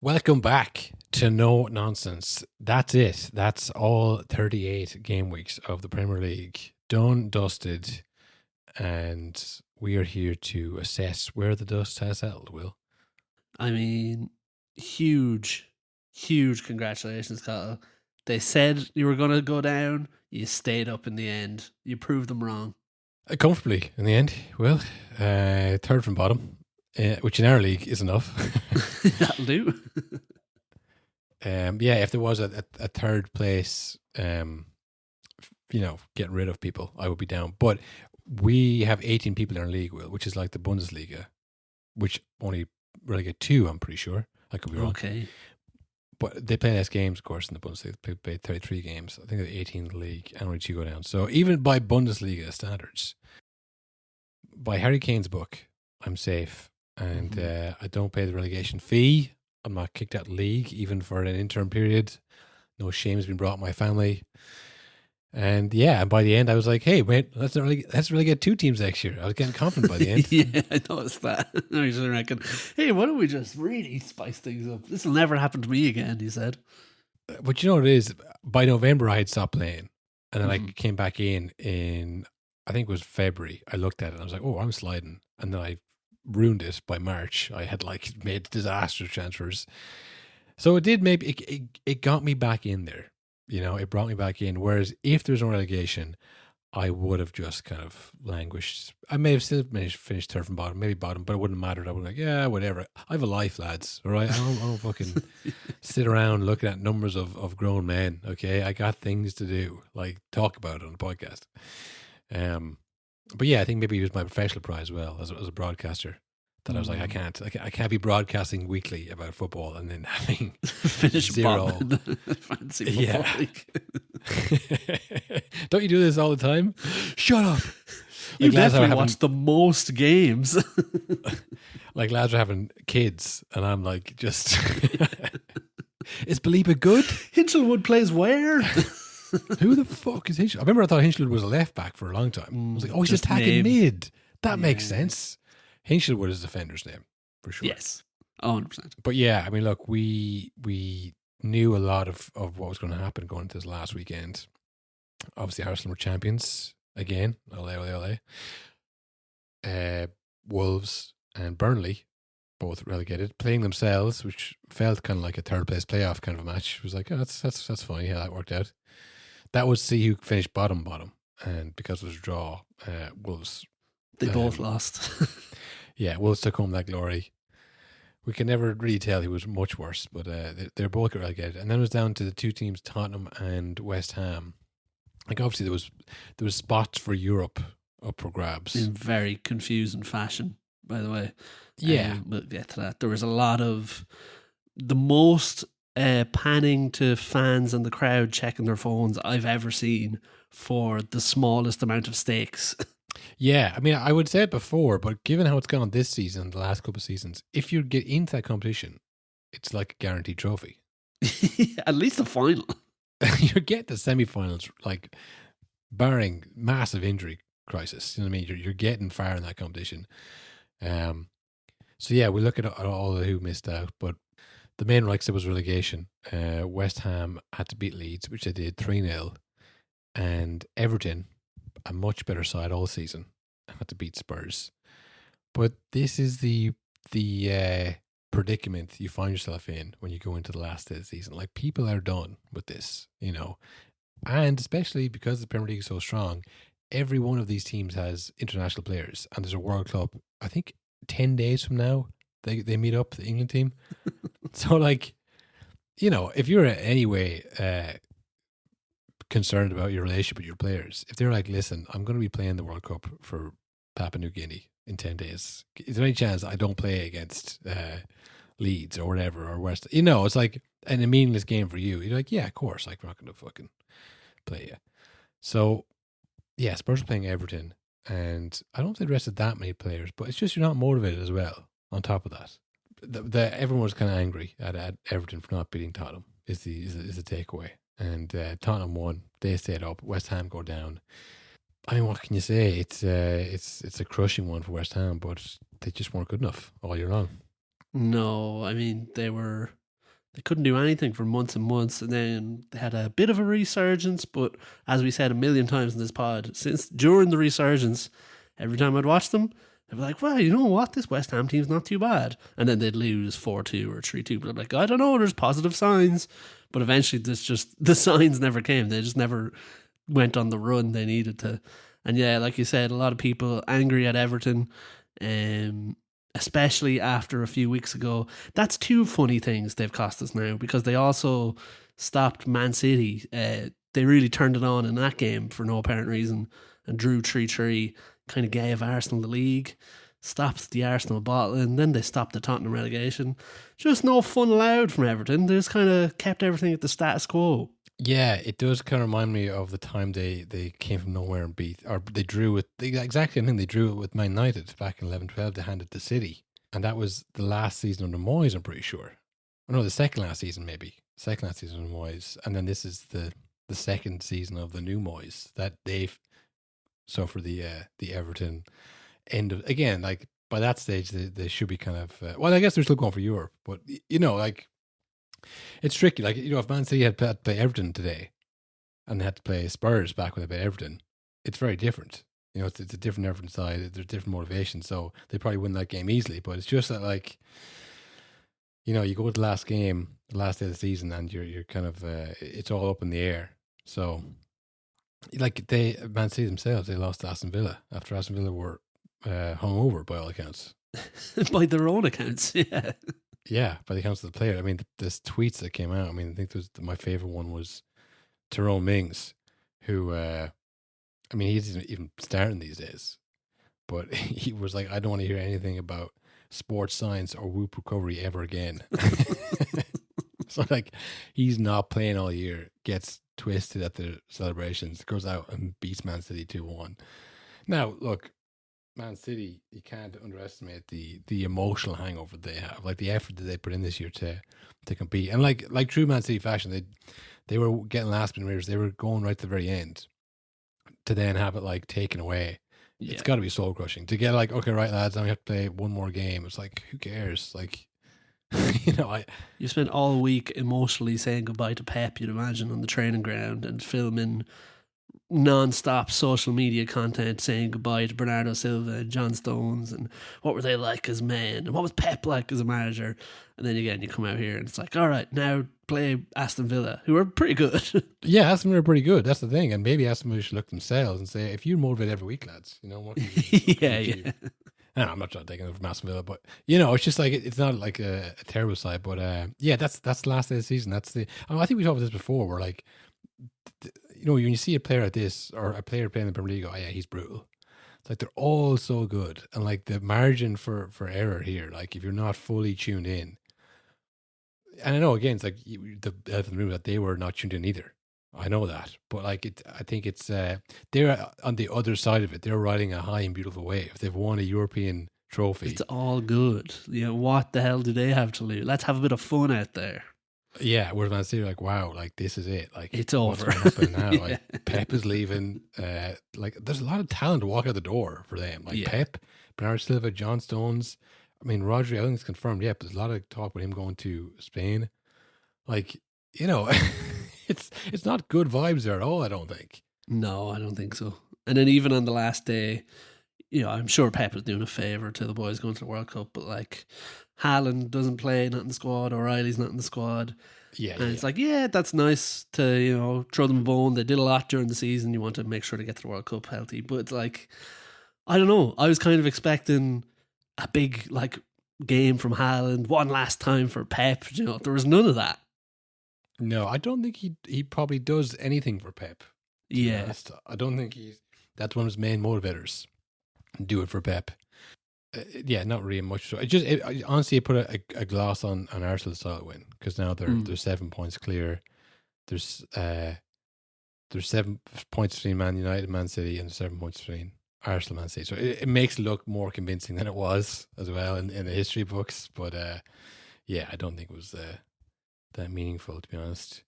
Welcome back to No Nonsense. That's it. That's all 38 game weeks of the Premier League done, dusted, and we are here to assess where the dust has settled, Will. I mean, huge congratulations, Cathal. They said you were going to go down. You stayed up in the end. You proved them wrong. Comfortably in the end, Will. Third from bottom, which in our league is enough. That'll do. If there was a third place, getting rid of people, I would be down. But we have 18 people in our league, Will, which is like the Bundesliga, which only relegate 2, I'm pretty sure. I could be wrong. Okay. But they play less games, of course, in the Bundesliga. They play 33 games. I think they're 18 in the league, and only 2 go down. So even by Bundesliga standards, by Harry Kane's book, I'm safe. And I don't pay the relegation fee. I'm not kicked out of the league, even for an interim period. No shame has been brought on my family. And by the end, I was like, hey, wait, let's really get 2 teams next year. I was getting confident by the end. Yeah, I noticed that. I was reckon, hey, why don't we just really spice things up? This will never happen to me again, he said. But you know what it is? By November, I had stopped playing. And then I came back in, I think it was February. I looked at it and I was like, oh, I'm sliding. And then I ruined it by March. I had made disastrous transfers. So it did it got me back in there. It brought me back in. Whereas if there's no relegation, I would have just kind of languished. I may have still finished third from bottom, maybe bottom, but it wouldn't have mattered. I would have yeah, whatever. I have a life, lads. All right. I don't fucking sit around looking at numbers of grown men. Okay. I got things to do, like talk about it on the podcast. But yeah, I think maybe it was my professional pride as well as a broadcaster. That I was like, I can't be broadcasting weekly about football and then having finish 0 fancy football league. Don't you do this all the time? Shut up! You definitely watch the most games. Like lads are having kids, and I'm like, just is Baliba good? Hinchelwood plays where? Who the fuck is Hinchelwood? I remember I thought Hinchelwood was a left back for a long time. I was like, oh, he's just attacking mid. That makes sense. Hinchelwood is the defender's name, for sure. Yes, 100%. But yeah, I mean, look, we knew a lot of what was going to happen going into this last weekend. Obviously, Arsenal were champions again. Ole. Wolves and Burnley both relegated, playing themselves, which felt kind of like a third place playoff kind of a match. It was like, oh, that's funny how that worked out. That was see who finished bottom, and because it was a draw, Wolves. They both lost. Yeah, Wolves took home that glory. We can never really tell who was much worse, but they're both relegated. And then it was down to the 2 teams, Tottenham and West Ham. Like obviously there was spots for Europe up for grabs. In very confusing fashion, by the way. Yeah. We'll get to that. There was a lot of the most panning to fans and the crowd checking their phones I've ever seen for the smallest amount of stakes. Yeah, I mean, I would say it before, but given how it's gone this season, the last couple of seasons, if you get into that competition, it's like a guaranteed trophy. At least the final. You get the semi-finals, like barring massive injury crisis. You know what I mean? You're getting far in that competition. So yeah, we look at all who missed out, but the main, like I said, was relegation. West Ham had to beat Leeds, which they did 3-0, and Everton, a much better side all season, had to beat Spurs. But this is the predicament you find yourself in when you go into the last day of the season. Like, people are done with this, and especially because the Premier League is so strong, every one of these teams has international players, and there's a World Cup. I think 10 days from now they meet up, the England team. So like, if you're in any way concerned about your relationship with your players, if they're like, listen, I'm going to be playing the World Cup for Papua New Guinea in 10 days, is there any chance I don't play against Leeds or whatever, or West? It's like a meaningless game for you. You're like, yeah, of course, like, we're not going to fucking play you. So yeah, Spurs are playing Everton, and I don't think they rested that many players, but it's just you're not motivated as well. On top of that, everyone was kind of angry at Everton for not beating Tottenham. Is the takeaway. And Tottenham won. They stayed up. West Ham go down. I mean, what can you say? It's a crushing one for West Ham, but they just weren't good enough all year long. No, I mean, they were They couldn't do anything for months and months, and then they had a bit of a resurgence. But as we said a million times in this pod, since during the resurgence, every time I'd watch them, they'd be like, "Well, you know what? This West Ham team's not too bad," and then they'd lose 4-2 or 3-2. But I'm like, I don't know. There's positive signs, but eventually, the signs never came. They just never went on the run they needed to. And yeah, like you said, a lot of people angry at Everton. Especially after a few weeks ago. That's two funny things they've cost us now, because they also stopped Man City. They really turned it on in that game for no apparent reason and drew 3-3, kind of gave Arsenal the league, stopped the Arsenal bottling, then they stopped the Tottenham relegation. Just no fun allowed from Everton. They just kind of kept everything at the status quo. Yeah, it does kind of remind me of the time they came from nowhere and beat, or they drew with the exact same thing. They drew it with Man United back in 11-12 to hand it to City. And that was the last season under Moyes, I'm pretty sure. Or no, the second last season, maybe. Second last season under Moyes. And then this is the second season of the new Moyes that they've. So for the Everton end of, again, like by that stage, they should be kind of, well, I guess they're still going for Europe, but you know, like, it's tricky. Like, you know, if Man City had to play Everton today and they had to play Spurs back when they played Everton, it's very different. You know, it's a different Everton side. There's different motivation. So they probably win that game easily. But it's just that, like, you know, you go to the last game, the last day of the season, and you're kind of, it's all up in the air. So, like, Man City themselves, they lost to Aston Villa after Aston Villa were hungover by all accounts. By their own accounts, yeah. Yeah, by the accounts of the player. I mean, this tweets that came out. I mean, I think my favorite one was Tyrone Mings, who, I mean, he isn't even starting these days, but he was like, I don't want to hear anything about sports science or whoop recovery ever again. So, like, he's not playing all year, gets twisted at the celebrations, goes out and beats Man City 2-1. Now, look, Man City, you can't underestimate the emotional hangover they have, like the effort that they put in this year to compete, and like true Man City fashion, they were getting last minute winners. They were going right to the very end to then have it like taken away. Yeah. It's got to be soul crushing to get like, okay, right, lads, now we have to play one more game. It's like, who cares? Like, you know, you spent all week emotionally saying goodbye to Pep, you'd imagine, on the training ground and filming non-stop social media content saying goodbye to Bernardo Silva and John Stones, and what were they like as men, and what was Pep like as a manager. And then again, you come out here and it's like, all right, now play Aston Villa, who are pretty good. Yeah, Aston Villa are pretty good. That's the thing. And maybe Aston Villa should look themselves and say, if you motivate every week, lads, you know what? Yeah. No, I'm not trying to take it from Aston Villa, but you know, it's just like it's not like a terrible side. But yeah, that's the last day of the season. That's I think we talked about this before. Where like, you know, when you see a player like this or a player playing in the Premier League, oh yeah, he's brutal. It's like they're all so good, and like the margin for error here, like if you're not fully tuned in, and I know again, it's like the elephant in the room that they were not tuned in either. I know that, but like I think it's they're on the other side of it. They're riding a high and beautiful wave. They've won a European trophy. It's all good. You know, what the hell do they have to lose? Let's have a bit of fun out there. Yeah, whereas Man City, like, wow, like this is it. Like it's over. What's happening now? Yeah. Like Pep is leaving. Like there's a lot of talent to walk out the door for them. Like Pep, Bernardo Silva, John Stones. I mean, Rodri, I think it's confirmed. Yeah, but there's a lot of talk about him going to Spain. Like, you know, it's not good vibes there at all, I don't think. No, I don't think so. And then even on the last day, you know, I'm sure Pep is doing a favour to the boys going to the World Cup, but like Haaland doesn't play, not in the squad, O'Reilly's not in the squad. Yeah. And it's like, yeah, that's nice to, you know, throw them a bone. They did a lot during the season. You want to make sure they get to the World Cup healthy. But it's like, I don't know. I was kind of expecting a big like game from Haaland, one last time for Pep. You know, there was none of that. No, I don't think he probably does anything for Pep. Yeah. I don't think that's one of his main motivators. Do it for Pep. Yeah, not really much. So honestly, it put a gloss on Arsenal's solid win, because now they're 7 points clear. There's 7 points between Man United and Man City, and 7 points between Arsenal and Man City. So it makes it look more convincing than it was as well in the history books. But yeah, I don't think it was that meaningful, to be honest.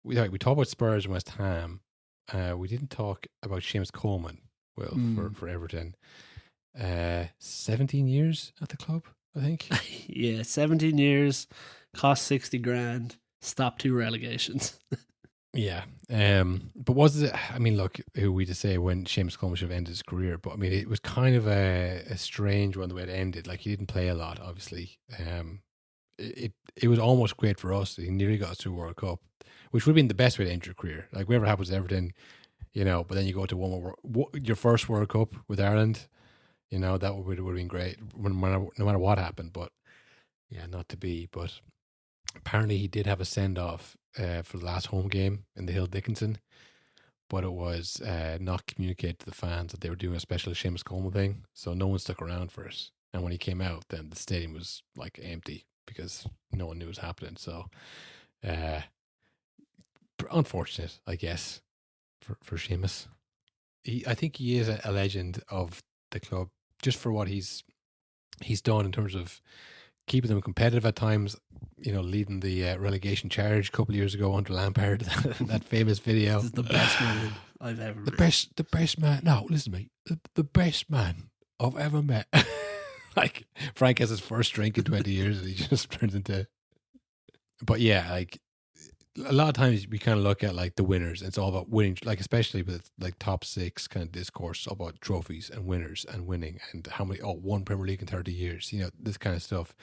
We talked about Spurs and West Ham. We didn't talk about Seamus Coleman, for Everton. 17 years at the club. I think. Yeah, 17 years, cost 60 grand, stop 2 relegations. Yeah. But was it, I mean, look, who are we to say when Seamus Coleman should have ended his career, but I mean, it was kind of a strange one the way it ended. Like, he didn't play a lot, obviously. It was almost great for us. He nearly got us to a World Cup, which would have been the best way to end your career. Like, whatever happens to Everton, but then you go to your first World Cup with Ireland, that would have been great no matter what happened. But yeah, not to be. But apparently he did have a send-off for the last home game in the Hill Dickinson, but it was not communicated to the fans that they were doing a special Seamus Coleman thing, so no one stuck around for it. And when he came out, then the stadium was like empty because no one knew what was happening. So unfortunate, I guess, for Seamus. I think he is a legend of the club just for what he's done in terms of keeping them competitive at times, leading the relegation charge a couple of years ago under Lampard, that famous video. This is the best man I've ever met. The best man. No, listen to me. The best man I've ever met. Like, Frank has his first drink in 20 years and he just turns into. But yeah, like, a lot of times we kind of look at like the winners. It's all about winning, like, especially with like top 6 kind of discourse about trophies and winners and winning and how many, one Premier League in 30 years, this kind of stuff.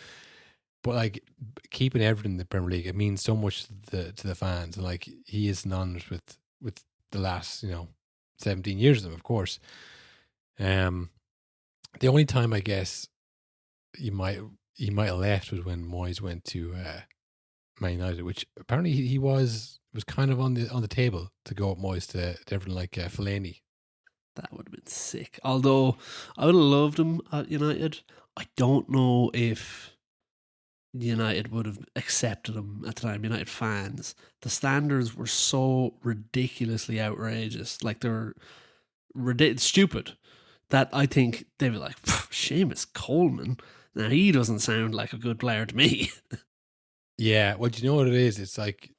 But like, keeping Everton in the Premier League, it means so much to the fans. And like, he is synonymous with the last 17 years of them, of course. The only time I guess he might have left was when Moyes went to Man United, which apparently he was kind of on the table to go up Moyes to Everton, like Fellaini. That would have been sick. Although I would have loved him at United. I don't know if United would have accepted him at the time. United fans, the standards were so ridiculously outrageous, like they were stupid, that I think they'd be like, Seamus Coleman. Now he doesn't sound like a good player to me. Yeah, well, do you know what it is? It's like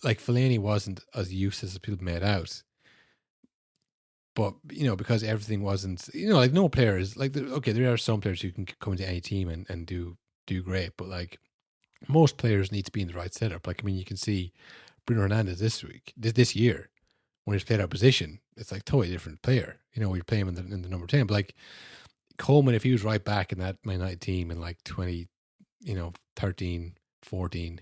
Fellaini wasn't as useless as people made out. But, because everything wasn't, like, no player is, like, okay, there are some players who can come into any team and do great, but, like, most players need to be in the right setup. Like, I mean, you can see Bruno Hernandez this year, when he's played out position, it's like totally different player. We play him in the number 10, but, like, Coleman, if he was right back in that Man United team in, like, 13, 14,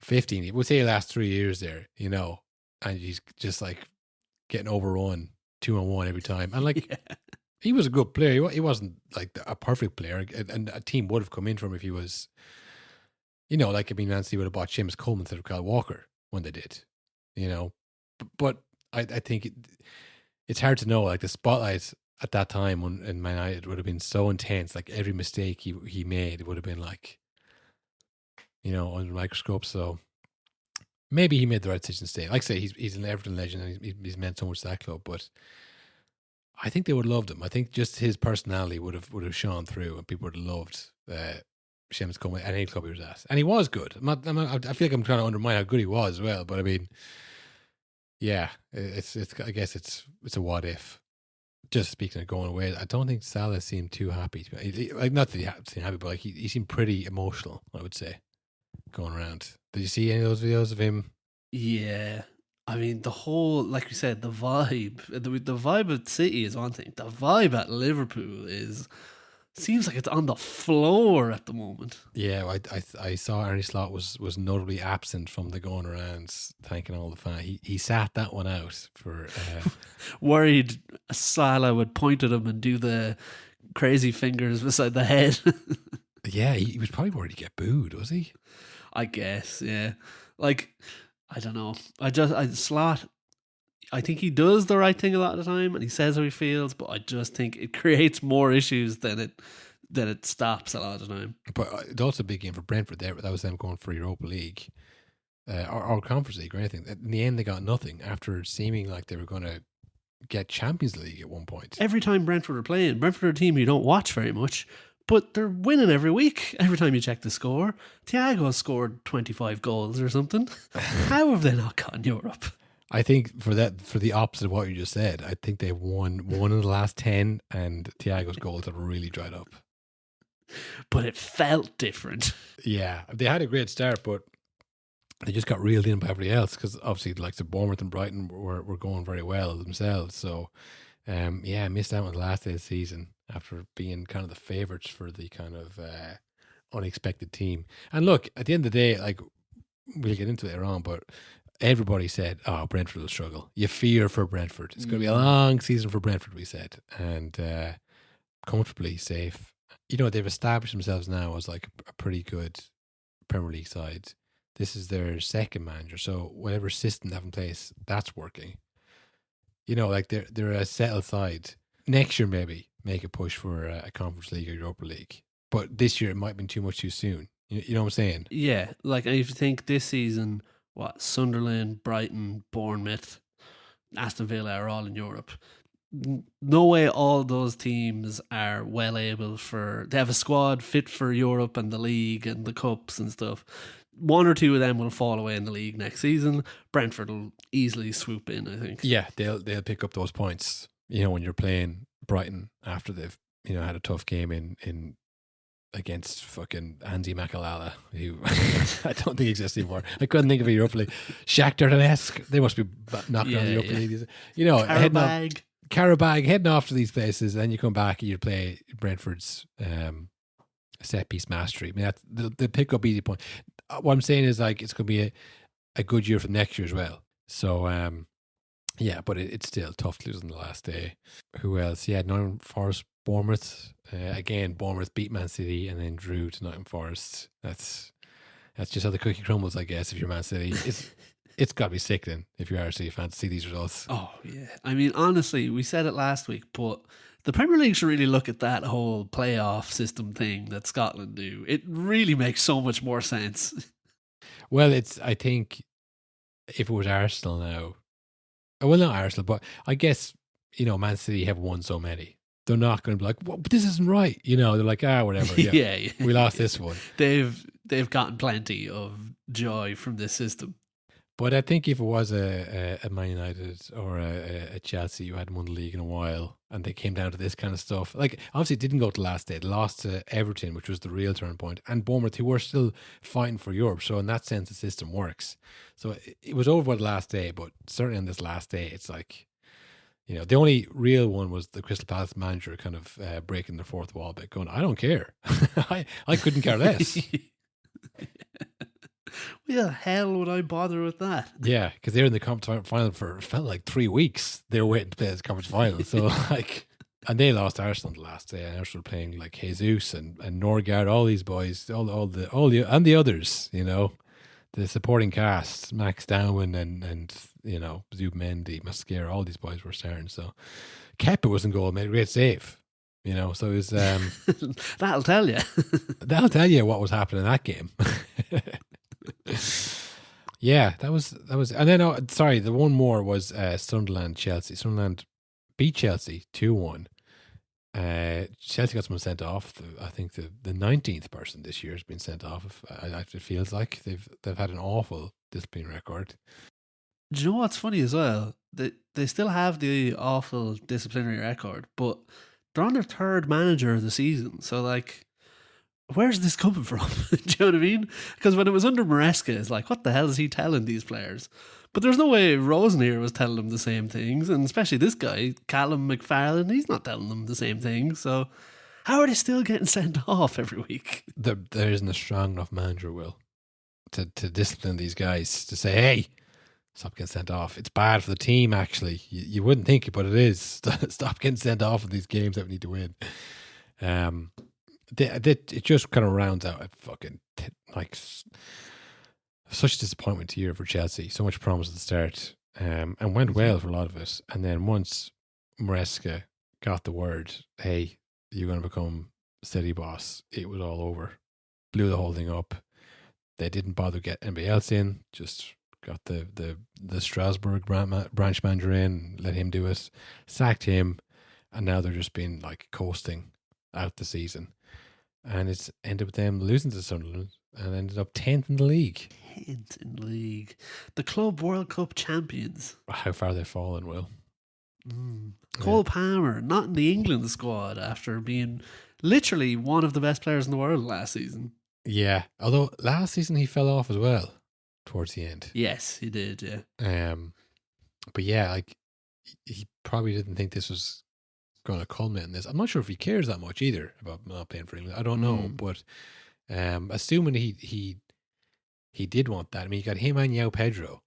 15, we'll say the last 3 years there, and he's just, like, getting overrun 2-on-1 every time. And, like, yeah. He was a good player. He wasn't, like, a perfect player, and a team would have come in for him if he was, like, I mean, Man City would have bought Seamus Coleman instead of Kyle Walker when they did, But I think it's hard to know, like, the spotlight at that time in Man United would have been so intense. Like, every mistake he made would have been, like, under a microscope. So maybe he made the right decision to stay. Like I say, he's an Everton legend and he's meant so much to that club. But I think they would have loved him. I think just his personality would have shone through, and people would have loved Seamus Coleman at any club he was at. And he was good. I feel like I'm trying to undermine how good he was as well. But I mean, yeah, it's I guess it's a what if. Just speaking of going away, I don't think Salah seemed too happy. Like, not that he seemed happy, but like he seemed pretty emotional, I would say, going around. Did you see any of those videos of him? Yeah. I mean, the whole, like you said, the vibe. The vibe at City is one thing. The vibe at Liverpool seems like it's on the floor at the moment. Yeah, I saw Arne Slot was notably absent from the going around thanking all the fans. He sat that one out for... Worried Salah would point at him and do the crazy fingers beside the head. Yeah, he was probably worried to get booed, was he? I guess, yeah. Like, I don't know. Slot, I think he does the right thing a lot of the time and he says how he feels, but I just think it creates more issues than it stops a lot of the time. But it's also a big game for Brentford there. That was them going for Europa League or Conference League or anything. In the end, they got nothing after seeming like they were going to get Champions League at one point. Every time Brentford are playing, Brentford are a team you don't watch very much, but they're winning every week. Every time you check the score, Thiago scored 25 goals or something. How have they not gotten Europe? I think for the opposite of what you just said, I think they've won one of the last 10, and Thiago's goals have really dried up. but it felt different. Yeah, they had a great start, but they just got reeled in by everybody else because obviously, like the Bournemouth and Brighton were going very well themselves. So, yeah, missed out on the last day of the season after being kind of the favourites for the kind of unexpected team. And look, at the end of the day, like we'll get into it later on, but everybody said, "Oh, Brentford will struggle." You fear for Brentford. It's going to be a long season for Brentford, we said, and comfortably safe. You know, they've established themselves now as like a pretty good Premier League side. This is their second manager, so whatever system they have in place, that's working. You know, like they're a settled side. Next year, maybe make a push for a Conference League or Europa League, but this year it might have been too much too soon. You know what I'm saying? Yeah, like if you think this season, what Sunderland, Brighton, Bournemouth, Aston Villa are all in Europe. No way all those teams are well able they have a squad fit for Europe and the league and the cups and stuff. One or two of them will fall away in the league next season. Brentford will easily swoop in, I think. Yeah, they'll pick up those points. You know, when you're playing Brighton after they've had a tough game in against fucking Andy McAlala, who I don't think exists anymore. I couldn't think of a Europa League. Shakhtar Donetsk, they must be knocking on the Europa League. You know, Karabag, heading off to these places, and then you come back and you play Brentford's set piece mastery. I mean, they'll pick up easy points. What I'm saying is, like, it's going to be a good year for next year as well. So, yeah, but it's still tough to lose on the last day. Who else? Yeah, Nottingham Forest, Bournemouth. Again, Bournemouth beat Man City and then drew to Nottingham Forest. That's just how the cookie crumbles, I guess, if you're Man City. It's got to be sickening if you're Arsenal fans to see these results. Oh, yeah. I mean, honestly, we said it last week, but the Premier League should really look at that whole playoff system thing that Scotland do. It really makes so much more sense. Well, I think if it was Arsenal now, well, not Arsenal, but I guess, you know, Man City have won so many. They're not going to be like, well, but this isn't right. You know, they're like, whatever. Yeah, we lost this one. They've gotten plenty of joy from this system. But I think if it was a Man United or a Chelsea who hadn't won the league in a while and they came down to this kind of stuff, like obviously it didn't go to the last day. It lost to Everton, which was the real turning point, and Bournemouth, who were still fighting for Europe. So in that sense, the system works. So it was over by the last day, but certainly on this last day, it's like, you know, the only real one was the Crystal Palace manager kind of breaking the fourth wall bit, going, I don't care. I couldn't care less. Why the hell would I bother with that? Yeah, because they were in the conference final for, felt like 3 weeks. They were waiting to play this conference final. So, like, and they lost Arsenal the last day. And Arsenal were playing like Jesus and Norgard, all these boys, all the and the others, you know, the supporting cast, Max Dowen and you know, Zubmendi, Mascara, all these boys were starting. So, Kepa was in goal, made a great save. You know, so it was. That'll tell you. That'll tell you what was happening in that game. Yeah, that was, and then the one more was Sunderland Chelsea. Sunderland beat Chelsea 2-1. Chelsea got someone sent off. I think the 19th person this year has been sent off. It feels like they've had an awful discipline record. Do you know what's funny as well? They still have the awful disciplinary record, but they're on their third manager of the season. So, like, where's this coming from? Do you know what I mean? Because when it was under Maresca, it's like, what the hell is he telling these players? But there's no way Rosen here was telling them the same things. And especially this guy, Callum McFarlane, he's not telling them the same things. So how are they still getting sent off every week? There isn't a strong enough manager, Will, to discipline these guys, to say, hey, stop getting sent off. It's bad for the team, actually. You wouldn't think it, but it is. Stop getting sent off in these games that we need to win. It just kind of rounds out a fucking like such a disappointment year for Chelsea. So much promise at the start, and went well for a lot of it. And then once Maresca got the word, "Hey, you're going to become City boss," it was all over. Blew the whole thing up. They didn't bother to get anybody else in. Just got the Strasbourg branch manager in, let him do it. Sacked him, and now they're just been like coasting out the season. And it's ended with them losing to Sunderland and ended up 10th in the league. 10th in the league. The Club World Cup champions. How far they've fallen, Will. Cole Palmer, not in the England squad after being literally one of the best players in the world last season. Yeah, although last season he fell off as well towards the end. Yes, he did. Yeah. But yeah, like he probably didn't think this was going to culminate in this. I'm not sure if he cares that much either about not playing for England. I don't know, but assuming he did want that. I mean, you got him and Yao Pedro,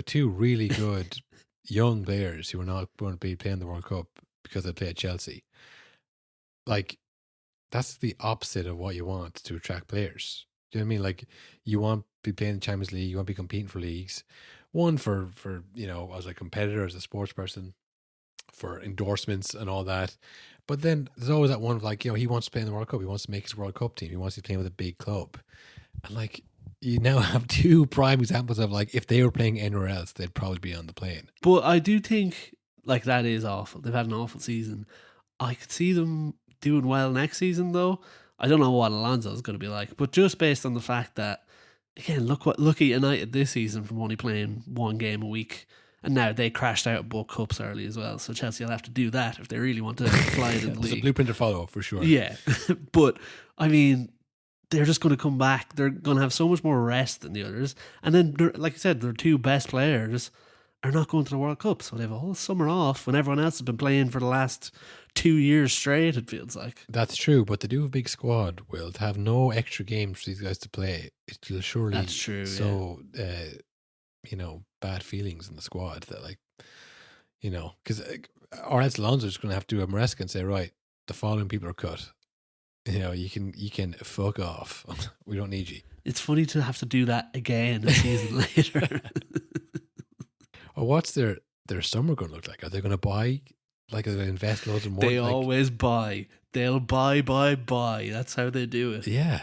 two really good young players who are not going to be playing the World Cup because they play at Chelsea. Like, that's the opposite of what you want to attract players. Do you know what I mean? Like, you want to be playing the Champions League, you want to be competing for leagues. One for as a competitor, as a sports person, for endorsements and all that. But then there's always that one of like, he wants to play in the World Cup. He wants to make his World Cup team. He wants to be playing with a big club. And like, you now have two prime examples of like, if they were playing anywhere else, they'd probably be on the plane. But I do think like that is awful. They've had an awful season. I could see them doing well next season though. I don't know what Alonso is going to be like, but just based on the fact that, again, look at United this season from only playing one game a week. And now they crashed out of both cups early as well. So Chelsea will have to do that if they really want to fly in the league. It's a blueprint to follow for sure. Yeah. But, I mean, they're just going to come back. They're going to have so much more rest than the others. And then, like I said, their two best players are not going to the World Cup. So they have a whole summer off when everyone else has been playing for the last 2 years straight, it feels like. That's true, but they do have a big squad, Will. To have no extra games for these guys to play, it'll surely That's true, bad feelings in the squad that like, because or else Alonso's going to have to do a Maresca and say, right, the following people are cut. You can fuck off. We don't need you. It's funny to have to do that again a season later. Or what's their summer going to look like? Are they going to buy? Like, are they invest loads of more? They always buy. They'll buy. That's how they do it. Yeah,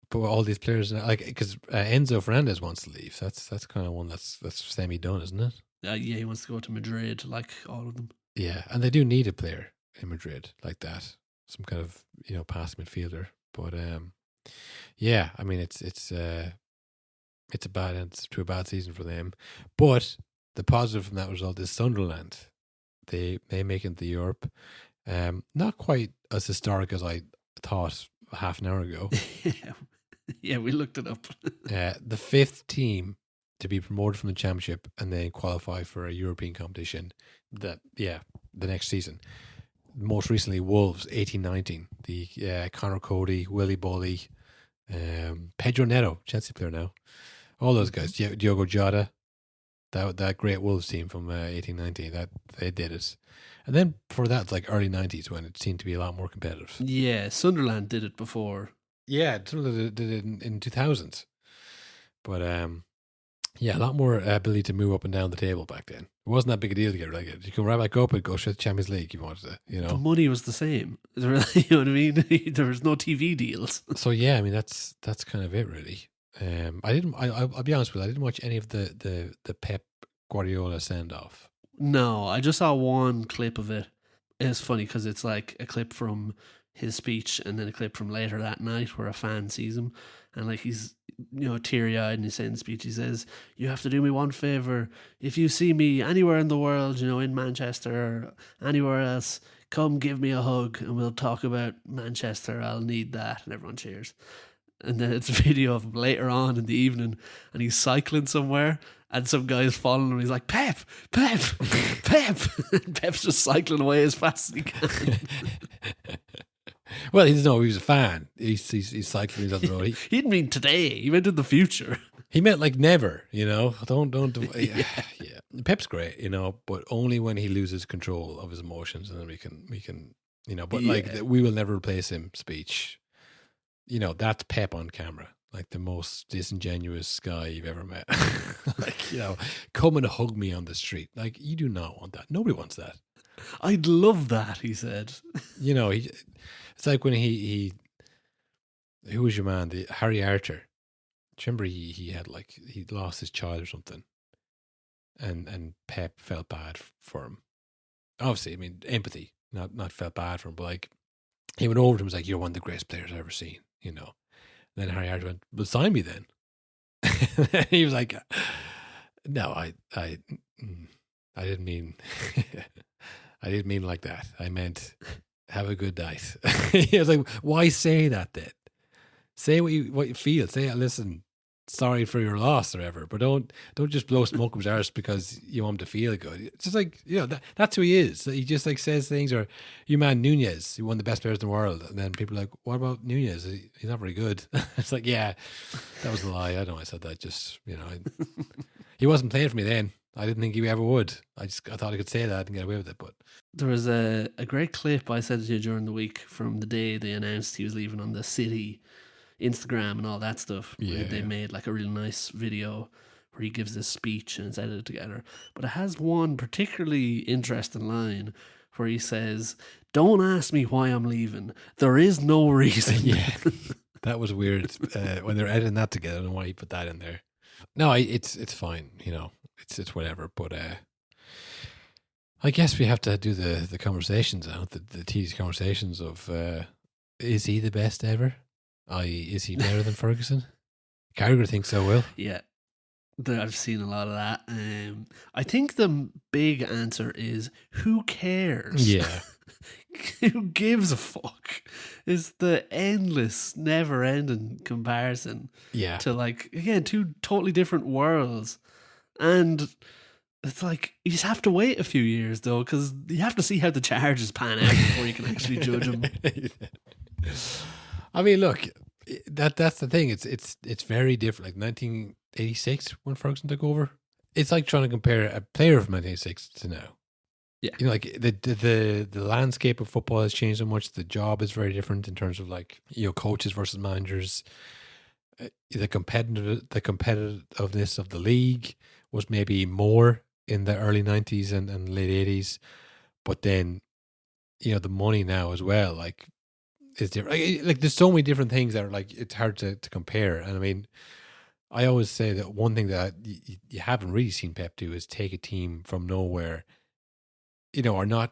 but all these players, like, because Enzo Fernandez wants to leave. That's kind of one that's semi done, isn't it? Yeah, he wants to go to Madrid, like all of them. Yeah, and they do need a player in Madrid like that, some kind of pass midfielder. But yeah, I mean it's a bad end to a bad season for them. But the positive from that result is Sunderland. They make it to Europe. Not quite as historic as I thought half an hour ago. Yeah, we looked it up. The fifth team to be promoted from the Championship and then qualify for a European competition. The next season. Most recently, Wolves, 18-19. The Conor Cody, Willy Bolly, Pedro Neto, Chelsea player now. All those guys. Diogo Jota. That great Wolves team from 18-19, that they did it. And then for that, it's like early 90s when it seemed to be a lot more competitive. Yeah, Sunderland did it before. Yeah, Sunderland did it in 2000s. But a lot more ability to move up and down the table back then. It wasn't that big a deal to get relegated. You can right back up and go straight to Champions League if you wanted to, The money was the same. You know what I mean? There was no TV deals. So yeah, I mean that's kind of it really. I'll be honest with you, I didn't watch any of the Pep Guardiola send off. No, I just saw one clip of it. It's funny because it's like a clip from his speech and then a clip from later that night where a fan sees him and like he's teary eyed and he's saying the speech. He says, "You have to do me one favor. If you see me anywhere in the world, in Manchester or anywhere else, come give me a hug and we'll talk about Manchester. I'll need that." And everyone cheers. And then it's a video of him later on in the evening and he's cycling somewhere and some guy's following him. He's like, Pep. And Pep's just cycling away as fast as he can. Well, he doesn't know he was a fan. He's cycling, he's on the road. He didn't mean today. He meant in the future. He meant like never, Don't. Yeah. Pep's great, but only when he loses control of his emotions, and then we can, But like we will never replace him. Speech. That's Pep on camera, like the most disingenuous guy you've ever met. Like, come and hug me on the street. Like, you do not want that. Nobody wants that. I'd love that, he said. It's like when he who was your man? Harry Arter. Do you remember he had like, he lost his child or something? And Pep felt bad for him. Obviously, I mean, empathy, not felt bad for him, but like, he went over to him and was like, "You're one of the greatest players I've ever seen." And then Harry Arter went, "Well, sign me then." He was like, "No, I didn't mean, I didn't mean like that. I meant have a good night. He was like, why say that then? Say what you feel. Say, listen, sorry for your loss or whatever, but don't just blow smoke up his arse because you want him to feel good. It's just like, that's who he is. He just like says things, or you man Nunez, one of the best players in the world, and then people are like, what about Nunez? He's not very good. It's like, yeah, that was a lie. I don't know why I said that. Just he wasn't playing for me then. I didn't think he ever would. I thought I could say that and get away with it. But there was a great clip I sent to you during the week from the day they announced he was leaving on the City Instagram and all that stuff. Yeah. They made like a really nice video where he gives this speech and it's edited together. But it has one particularly interesting line where he says, "Don't ask me why I'm leaving. There is no reason." Yeah, that was weird when they're editing that together. I don't know why he put that in there. No, it's fine. It's whatever. But I guess we have to do the conversations now, the tedious conversations of is he the best ever? Is he better than Ferguson? Carragher thinks so, Will. Yeah, I've seen a lot of that. I think the big answer is, who cares? Yeah. Who gives a fuck? Is the endless, never-ending comparison. Yeah. To again, two totally different worlds. And it's like, you just have to wait a few years though, because you have to see how the charges pan out before you can actually judge them. I mean, look, that's the thing. It's very different. Like 1986 when Ferguson took over, it's like trying to compare a player from 1986 to now. Yeah, like the landscape of football has changed so much. The job is very different in terms of coaches versus managers. The competitiveness of the league was maybe more in the early 90s and late 80s, but then the money now as well is different. Like there's so many different things that are it's hard to compare. And I mean, I always say that one thing that you haven't really seen Pep do is take a team from nowhere, or not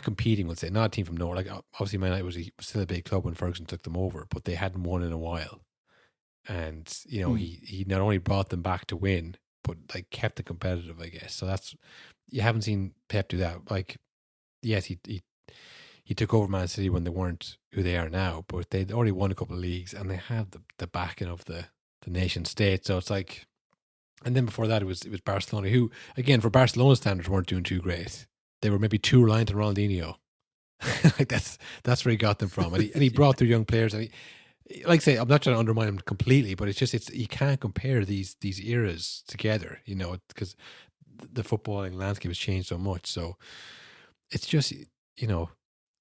competing, let's say, not a team from nowhere. Like obviously Man United was still a big club when Ferguson took them over, but they hadn't won in a while. And he not only brought them back to win, but kept it competitive, I guess. So you haven't seen Pep do that. Yes, he took over Man City when they weren't who they are now, but they'd already won a couple of leagues and they have the backing of the nation state. So it's and then before that it was Barcelona, who again for Barcelona standards weren't doing too great. They were maybe too reliant on Ronaldinho. That's where he got them from, and he brought their young players. And I say, I'm not trying to undermine him completely, but it's you can't compare these eras together, because the footballing landscape has changed so much. So it's just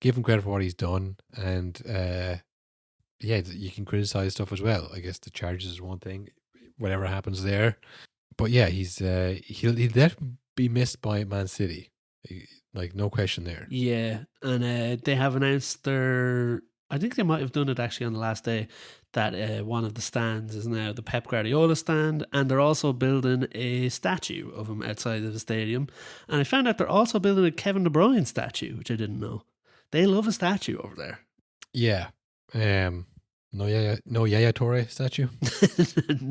give him credit for what he's done, and you can criticize stuff as well. I guess the charges is one thing, whatever happens there, but yeah, he'll definitely be missed by Man City, no question there. Yeah, and they have announced I think they might have done it actually on the last day, that one of the stands is now the Pep Guardiola stand, and they're also building a statue of him outside of the stadium. And I found out they're also building a Kevin De Bruyne statue, which I didn't know. They love a statue over there. Yeah. No Yaya Toure statue?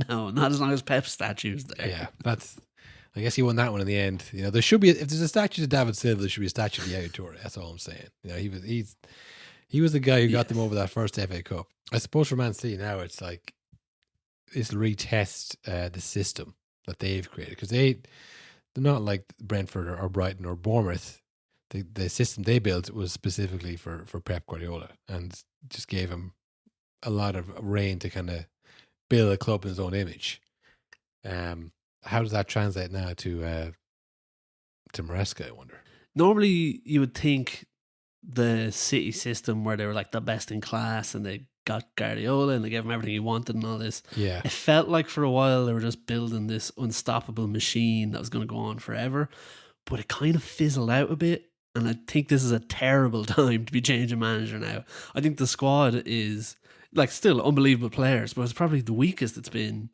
No, not as long as Pep's statue's there. Yeah, I guess he won that one in the end. There should be, if there's a statue to David Silva, there should be a statue to Yaya Toure. That's all I'm saying. He was the guy who got them over that first FA Cup. I suppose for Man City now, it's retest the system that they've created, because they're not like Brentford or Brighton or Bournemouth. The system they built was specifically for Pep Guardiola, and just gave him a lot of reign to kind of build a club in his own image. How does that translate now to Maresca, I wonder? Normally, you would think the City system, where they were the best in class and they got Guardiola and they gave him everything he wanted and all this. Yeah. It felt like for a while they were just building this unstoppable machine that was going to go on forever, but it kind of fizzled out a bit. And I think this is a terrible time to be changing manager now. I think the squad is still unbelievable players, but it's probably the weakest it's been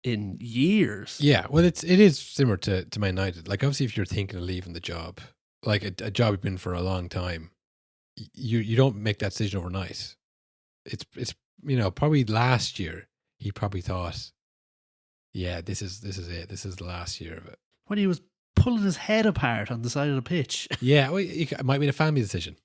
in years. Yeah, well, it is similar to Man United. Obviously, if you're thinking of leaving the job, a job you've been for a long time, you don't make that decision overnight. It's probably last year he probably thought, yeah, this is it. This is the last year of it. When he was pulling his head apart on the side of the pitch. Yeah, well, it might be a family decision.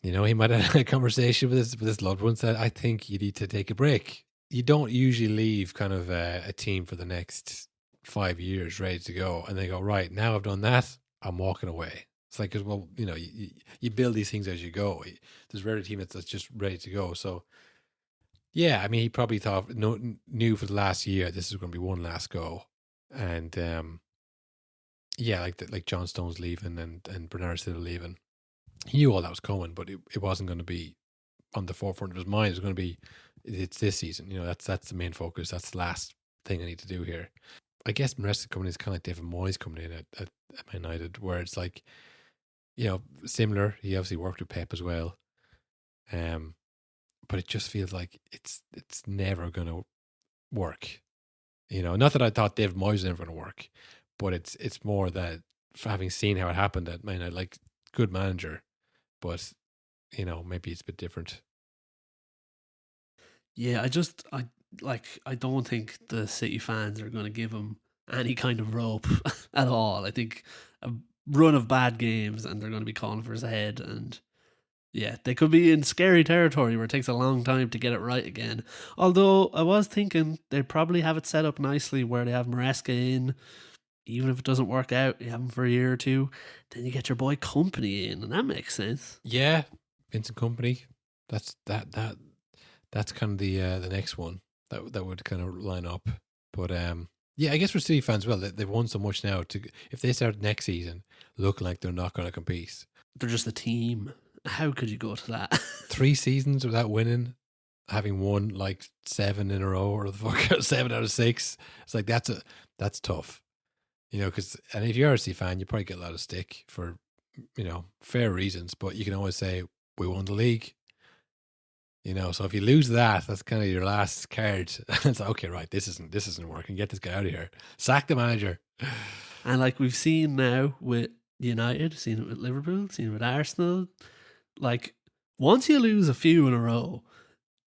You know, he might have had a conversation with his loved one, said, I think you need to take a break. You don't usually leave kind of a team for the next 5 years ready to go. And they go, right, now I've done that, I'm walking away. It's like, 'cause, well, you know, you build these things as you go. There's rarely a team that's just ready to go. So, yeah, I mean, he probably knew for the last year this is going to be one last go. And, yeah, like John Stone's leaving and Bernard Silva leaving. He knew all that was coming, but it wasn't going to be on the forefront of his mind. It was going to be, it's this season. You know, that's the main focus. That's the last thing I need to do here. I guess Maresca coming in is kind of like David Moyes coming in at Man United, where it's like, you know, similar. He obviously worked with Pep as well, but it just feels like it's never going to work. You know, not that I thought David Moyes was never going to work, but it's more that having seen how it happened at Man United, like good manager, but you know, maybe it's a bit different. Yeah, I don't think the City fans are going to give him any kind of rope at all. I think a run of bad games and they're going to be calling for his head, and yeah, they could be in scary territory where it takes a long time to get it right again. Although I was thinking they probably have it set up nicely where they have Maresca in. Even if it doesn't work out, you have him for a year or two, then you get your boy Company in, and that makes sense. Yeah, Vincent Company. That's kind of the next one that would kind of line up. But yeah, I guess for City fans, well, they've won so much now. If they start next season looking like they're not going to compete, they're just a team. How could you go to that? 3 seasons without winning, having won like 7 in a row, or the fuck 7 out of 6. It's like that's tough. You know, and if you're a City fan, you probably get a lot of stick for, you know, fair reasons, but you can always say, we won the league. You know, so if you lose that, that's kind of your last card. It's like, okay, right, this isn't working. Get this guy out of here. Sack the manager. And like we've seen now with United, seen it with Liverpool, seen it with Arsenal, like once you lose a few in a row,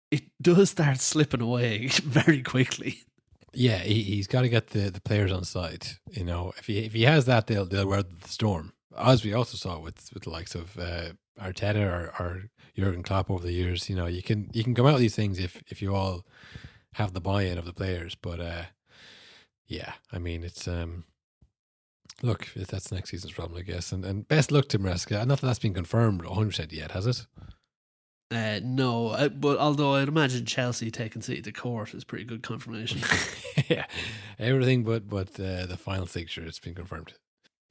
it does start slipping away very quickly. Yeah, he's got to get the players on side. You know, if he has that, they'll weather the storm. As we also saw with the likes of Arteta or Jurgen Klopp over the years. You know, you can come out of these things if you all have the buy-in of the players. But yeah, I mean, it's look, that's next season's problem, I guess. And best luck to Maresca. Not that that's been confirmed 100% yet, has it? No, but although I'd imagine Chelsea taking City to court is pretty good confirmation. Yeah, everything but the final fixture has been confirmed.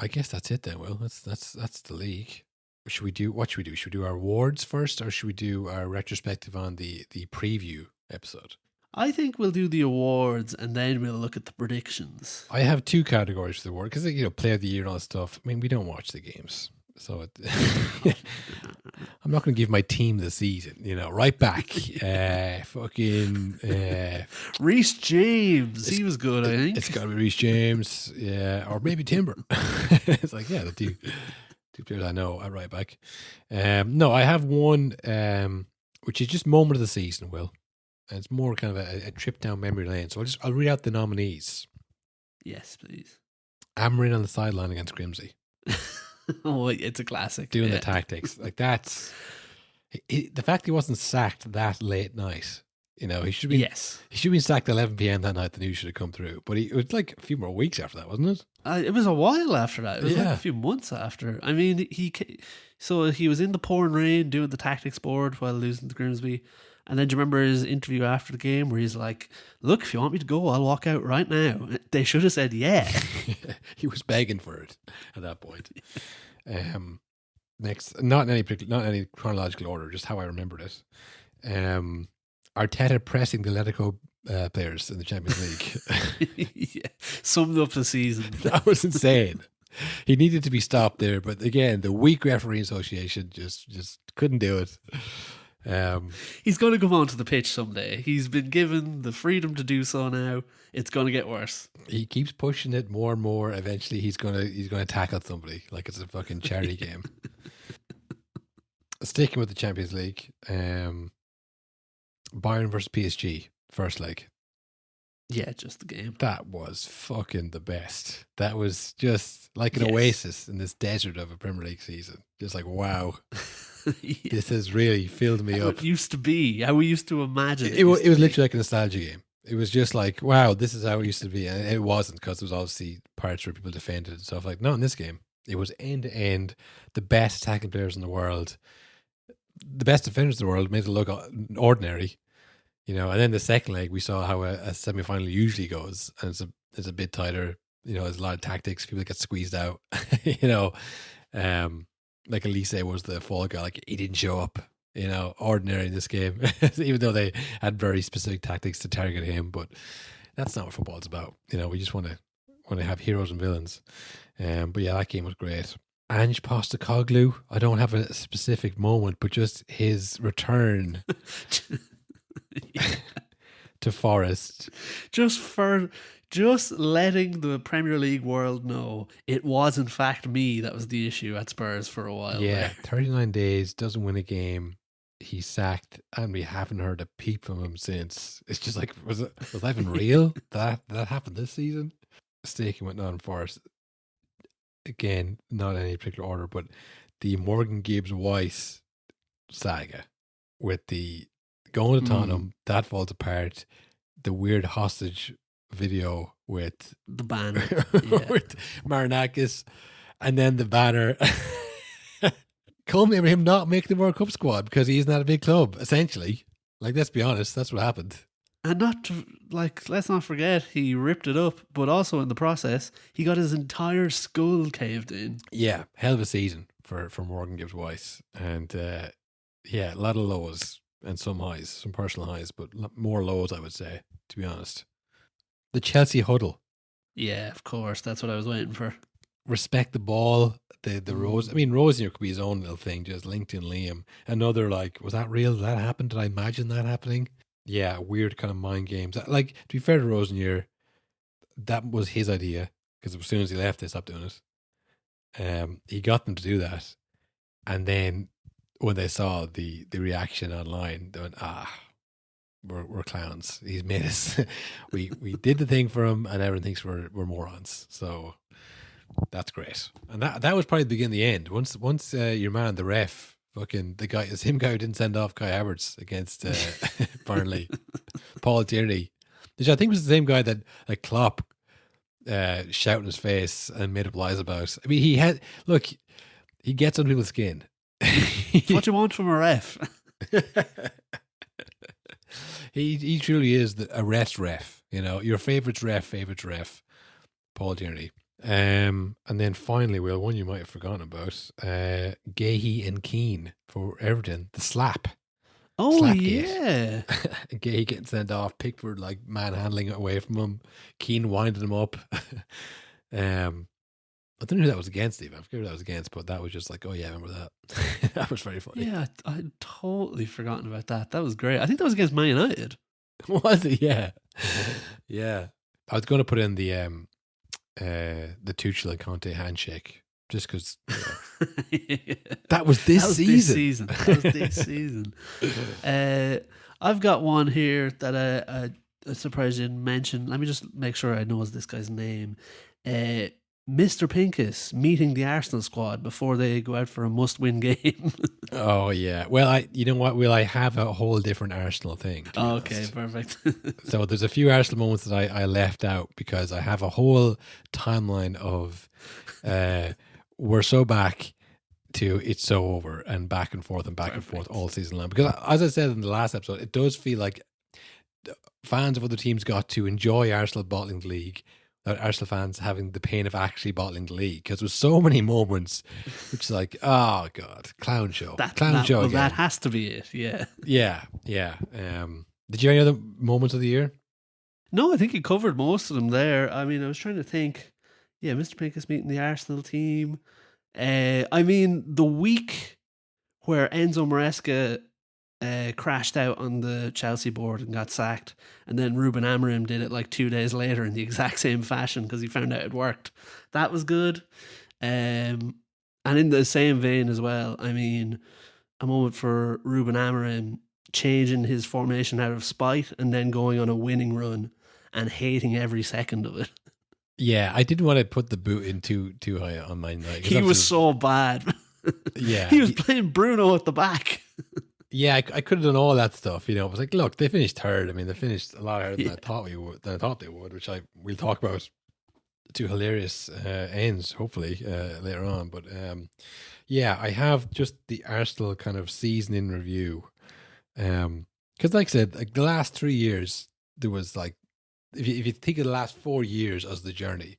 I guess that's it then. Will, that's the league. What should we do? Should we do our awards first, or should we do our retrospective on the preview episode? I think we'll do the awards and then we'll look at the predictions. I have 2 categories for the award because, you know, player of the year and all that stuff. I mean, we don't watch the games. So I'm not going to give my team the season, you know, right back. Fucking Reece James. He was good, I think. It's got to be Reece James, yeah, or maybe Timber. It's like, yeah, the two players I know at right back. No, I have one, which is just moment of the season, Will. And it's more kind of a trip down memory lane. So I'll read out the nominees. Yes, please. Amarin on the sideline against Grimsby. Oh, it's a classic. Doing the tactics. Like that's the fact he wasn't sacked that late night. You know, he should be. Yes, he should be sacked 11 p.m. that night. The news should have come through, but it was like a few more weeks after that, wasn't it? It was a while after that. It was like a few months after. I mean, he was in the pouring rain doing the tactics board while losing to Grimsby. And then do you remember his interview after the game where he's like, look, if you want me to go, I'll walk out right now. They should have said, yeah. He was begging for it at that point. Next, not in any chronological order, just how I remembered it. Arteta pressing the Atletico players in the Champions League. Yeah, summed up the season. That was insane. He needed to be stopped there, but again, the weak referee association just couldn't do it. He's going to come onto the pitch someday. He's been given the freedom to do so now. It's going to get worse. He keeps pushing it more and more. Eventually, he's going to tackle somebody like it's a fucking charity game. Sticking with the Champions League, Bayern versus PSG, first leg. Yeah, just the game. That was fucking the best. That was just like an oasis in this desert of a Premier League season. Just like, wow. Yeah. This has really filled me How up. it used to be, how we used to imagine It was used to be. literally like a nostalgia game. It was just like, wow, this is how it used to be. And it wasn't, because there was obviously parts where people defended and stuff. Like, no, in this game, it was end to end, the best attacking players in the world, the best defenders in the world, made it look ordinary. You know, and then the second leg, we saw how a semi-final usually goes, and it's a bit tighter. You know, there's a lot of tactics. People get squeezed out. You know, like Elise was the fall guy. Like, he didn't show up. You know, ordinary in this game, even though they had very specific tactics to target him. But that's not what football's about. You know, we just want to have heroes and villains. But yeah, that game was great. Ange Postecoglou, I don't have a specific moment, but just his return to Forest. Just letting the Premier League world know it was in fact me that was the issue at Spurs for a while. Yeah, there. 39 days, doesn't win a game. He's sacked, and we haven't heard a peep from him since. It's just like, was that even real? that happened this season? Sticking with Nottingham Forest. Again, not in any particular order, but the Morgan Gibbs Weiss saga with the going to Tottenham, that falls apart. The weird hostage video with The banner. with Marinakis, and then the banner culminating with him not making the World Cup squad because he's not a big club, essentially. Like, let's be honest, that's what happened. And let's not forget, he ripped it up, but also in the process, he got his entire skull caved in. Yeah, hell of a season for Morgan Gibbs Weiss. And yeah, a lot of lows and some highs, some personal highs, but more lows, I would say, to be honest. The Chelsea huddle. Yeah, of course. That's what I was waiting for. Respect the ball. The Rose. I mean, Rosier could be his own little thing, just linked in Liam. Another, like, was that real? Did that happen? Did I imagine that happening? Yeah, weird kind of mind games. Like, to be fair to Rosier, that was his idea, because as soon as he left, they stopped doing it. He got them to do that. And then when they saw the reaction online, they went, we're clowns. He's made us. we did the thing for him, and everyone thinks we're morons. So that's great. And that was probably the beginning of the end. Once your man, the ref, fucking the same guy who didn't send off Kai Havertz against Burnley, Paul Tierney, which I think was the same guy that, like, Klopp shouted in his face and made up lies about. I mean, he gets under people's skin. It's what you want from a ref. He truly is a ref. You know, your favorite ref, Paul Tierney. And then finally, Will, one you might have forgotten about, Gahey and Keane for Everton, the slap. Oh, Slapgate. yeah. Gahey getting sent off, Pickford like manhandling it away from him, Keane winding him up. I don't know who that was against, even. I forget who that was against, but that was just like, oh yeah, I remember that. That was very funny. Yeah, I'd totally forgotten about that. That was great. I think that was against Man United. Was it? Yeah. Yeah. I was going to put in the Tuchel and Conte handshake, just because that was this season. That was this season. I've got one here that I'm surprised you didn't mention. Let me just make sure I know this guy's name. Mr. Pincus meeting the Arsenal squad before they go out for a must-win game. Oh yeah. Well, you know what? Will I have a whole different Arsenal thing? Okay, perfect. So there's a few Arsenal moments that I left out because I have a whole timeline of we're so back to it's so over and back and forth all season long. Because as I said in the last episode, it does feel like fans of other teams got to enjoy Arsenal bottling the league without Arsenal fans having the pain of actually bottling the league, because there's so many moments which is like, oh god, clown show again. That has to be it. Yeah. Did you have any other moments of the year? No, I think you covered most of them there. I mean, I was trying to think. Yeah, Mr. Pincus meeting the Arsenal team. I mean, the week where Enzo Maresca crashed out on the Chelsea board and got sacked, and then Ruben Amorim did it like 2 days later in the exact same fashion because he found out it worked. That was good. And in the same vein as well, I mean, a moment for Ruben Amorim changing his formation out of spite and then going on a winning run and hating every second of it. Yeah, I didn't want to put the boot in too high on mine. He was so bad. Yeah. He was playing Bruno at the back. Yeah, I could have done all that stuff. It was like, look, they finished third. I mean, they finished a lot higher than Yeah. I thought they would, which we'll talk about to hilarious ends, hopefully, later on. But yeah, I have just the Arsenal kind of season in review. Because like I said, like the last 3 years, there was like, if you think of the last 4 years as the journey,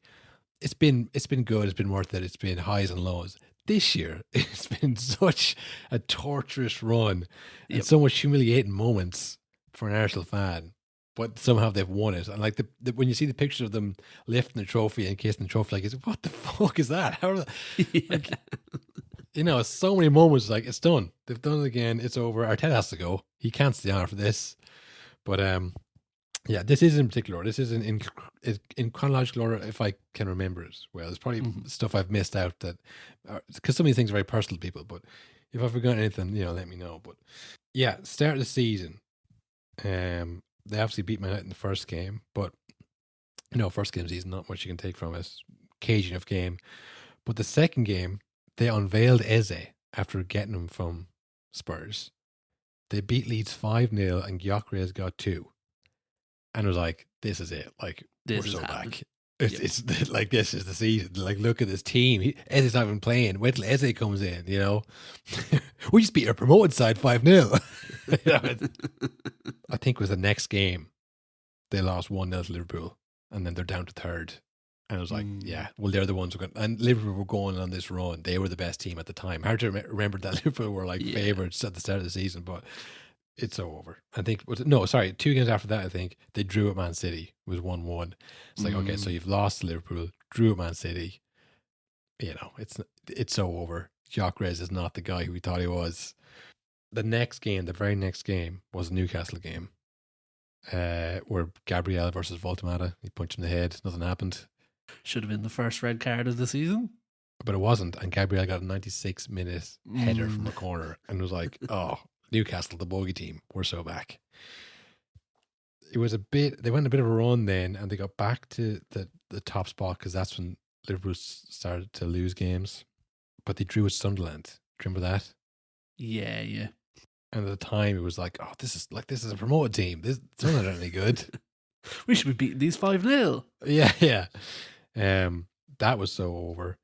it's been good, it's been worth it, it's been highs and lows. This year, it's been such a torturous run and so much humiliating moments for an Arsenal fan. But somehow they've won it. And like when you see the pictures of them lifting the trophy and kissing the trophy, like, what the fuck is that? How are they, like, so many moments like it's done. They've done it again. It's over. Arteta has to go. He can't stay on for this. But yeah, this is in particular. This is in chronological order, if I can remember it well. There's probably stuff I've missed out that, because some of these things are very personal to people. But if I've forgotten anything, let me know. But yeah, start of the season. They obviously beat Man United in the first game, but first game season, not much you can take from it. Cagey enough game. But the second game, they unveiled Eze after getting him from Spurs. They beat Leeds 5-0 and Gyökeres got 2. And it was like, this is it. Like, we're so back. It's like, this is the season. Like, look at this team. Eze's not even playing. Wait till Eze comes in, We just beat our promoted side 5-0. I think it was the next game, they lost 1-0 to Liverpool. And then they're down to third. And I was like, yeah, well, they're the ones who got, and Liverpool were going on this run. They were the best team at the time. Hard to remember that Liverpool were like favourites at the start of the season, but it's so over. I think, 2 games after that, I think they drew at Man City. It was 1-1. It's like, okay, so you've lost to Liverpool, drew at Man City. It's so over. Gyökeres is not the guy who we thought he was. The very next game was a Newcastle game, where Gabriel versus Voltemata. He punched him in the head. Nothing happened. Should have been the first red card of the season. But it wasn't. And Gabriel got a 96-minute header from a corner. And it was like, oh, Newcastle, the bogey team, we're so back. It was they went a bit of a run then, and they got back to the top spot, because that's when Liverpool started to lose games. But they drew with Sunderland. Do you remember that? Yeah. And at the time, it was like, oh, this is a promoted team. This Sunderland aren't any good. We should be beating these 5-0. Yeah. That was so over.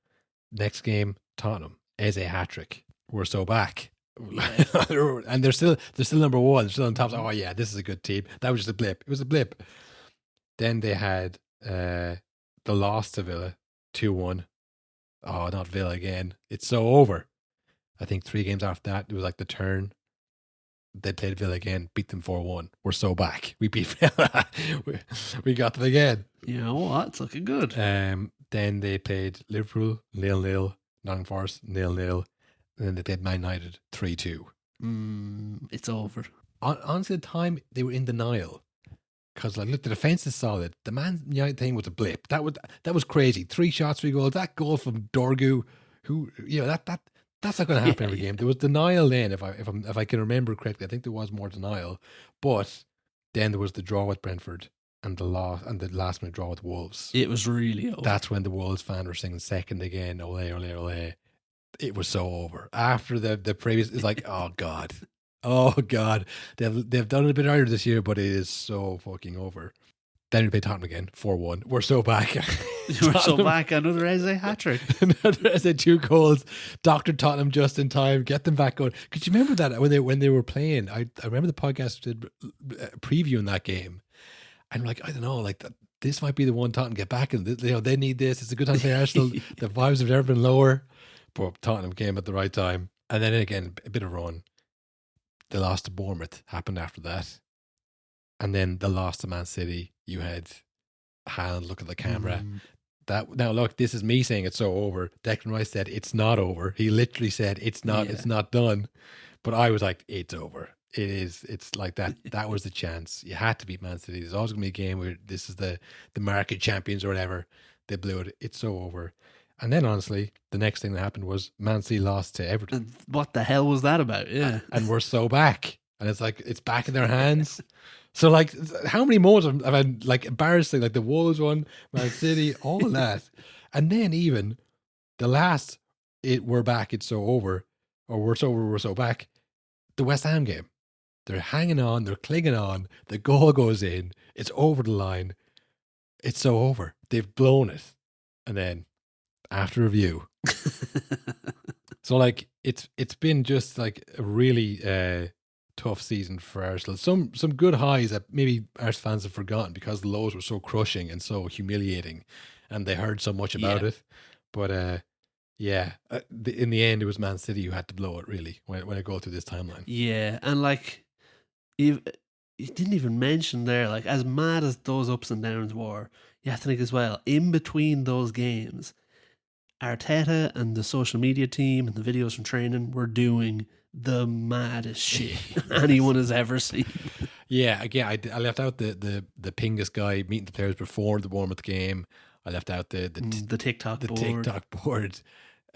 Next game, Tottenham, Eze hat-trick. We're so back. Yeah. And they're still number one. They're still on top. Oh yeah, this is a good team. That was just a blip. It was a blip. Then they had the loss to Villa, 2-1. Oh, not Villa again. It's so over. I think 3 games after that, it was like the turn. They played Villa again, beat them 4-1. We're so back. We beat Villa. we got them again. You know what? It's looking good. Then they played Liverpool 0-0, Nottingham Forest 0-0, and then they played Man United 3-2. It's over. Honestly, at the time they were in denial, because look, the defense is solid. The Man United thing was a blip. That was crazy. 3 shots, 3 goals. That goal from Dorgu, who that's not going to happen every game. There was denial then, if I can remember correctly. I think there was more denial, but then there was the draw with Brentford and the last minute draw with Wolves. It was really over. That's when the Wolves fan were singing second again. Ole, ole, ole. It was so over. After the previous, it's like, oh God. They've done it a bit earlier this year, but it is so fucking over. Then we play Tottenham again, 4-1. We're so back. We're so back. Another Eze hat-trick. Another Eze 2 goals. Dr. Tottenham just in time. Get them back going. Could you remember that when they were playing? I remember the podcast did previewing that game. And I'm like, I don't know, like this might be the one Tottenham get back. And they need this. It's a good time to play Arsenal. The vibes have never been lower. But Tottenham came at the right time. And then again, a bit of run. The loss to Bournemouth happened after that. And then the loss to Man City, you had Haaland look at the camera. Now look, this is me saying it's so over. Declan Rice said it's not over. He literally said it's not done. But I was like, it's over. It is. It's like that. That was the chance. You had to beat Man City. There's always going to be a game where this is the market champions or whatever. They blew it. It's so over. And then honestly, the next thing that happened was Man City lost to Everton. And what the hell was that about? Yeah. And we're so back. And it's like, it's back in their hands. So like, how many moments have I like embarrassing, like the Wolves one, Man City, all of that. And then even the last, we're back, it's so over, or we're so over, we're so back. The West Ham game, they're hanging on, they're clinging on. The goal goes in, it's over the line. It's so over. They've blown it, and then after review. So like it's been just like a really tough season for Arsenal. Some good highs that maybe Arsenal fans have forgotten because the lows were so crushing and so humiliating, and they heard so much about it. But in the end, it was Man City who had to blow it really when I go through this timeline. Yeah, and like you didn't even mention there, like as mad as those ups and downs were, you have to think as well, in between those games, Arteta and the social media team and the videos from training were doing the maddest shit anyone has ever seen. Yeah, again, I left out the Pingus guy meeting the players before the warm-up game. I left out the TikTok board. TikTok board.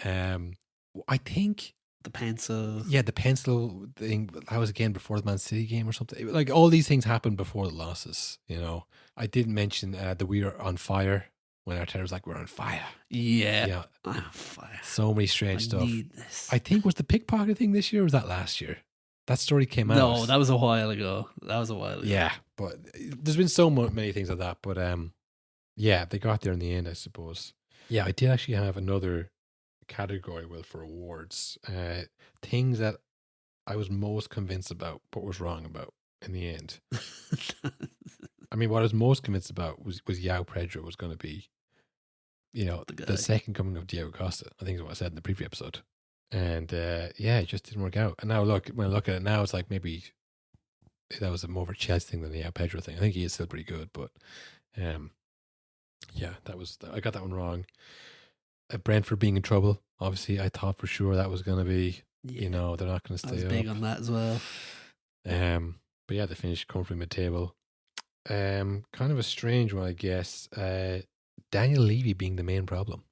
I think the pencil. Yeah, the pencil thing. That was again before the Man City game or something. Like all these things happened before the losses. You know, I didn't mention that we were on fire when Arteta was like, "We're on fire." Yeah, I'm on fire. So many strange stuff. Need this. I think was the pickpocket thing this year, or was that last year? That story came out. No, that was a while ago. Yeah, but there's been so many things like that. But yeah, they got there in the end, I suppose. Yeah, I did actually have another category, Will, for awards. Things that I was most convinced about, but was wrong about in the end. I mean, what I was most convinced about was João Pedro was going to be, you know, the second coming of Diego Costa. I think is what I said in the preview episode. And yeah, it just didn't work out. And now when I look at it now, it's like maybe that was more of a Chelsea thing than the João Pedro thing. I think he is still pretty good, but yeah, I got that one wrong. Brentford being in trouble, obviously, I thought for sure that was going to be, you know, they're not going to stay up. I was big on that as well. But yeah, they finished comfortably mid-table. Kind of a strange one, I guess. Daniel Levy being the main problem.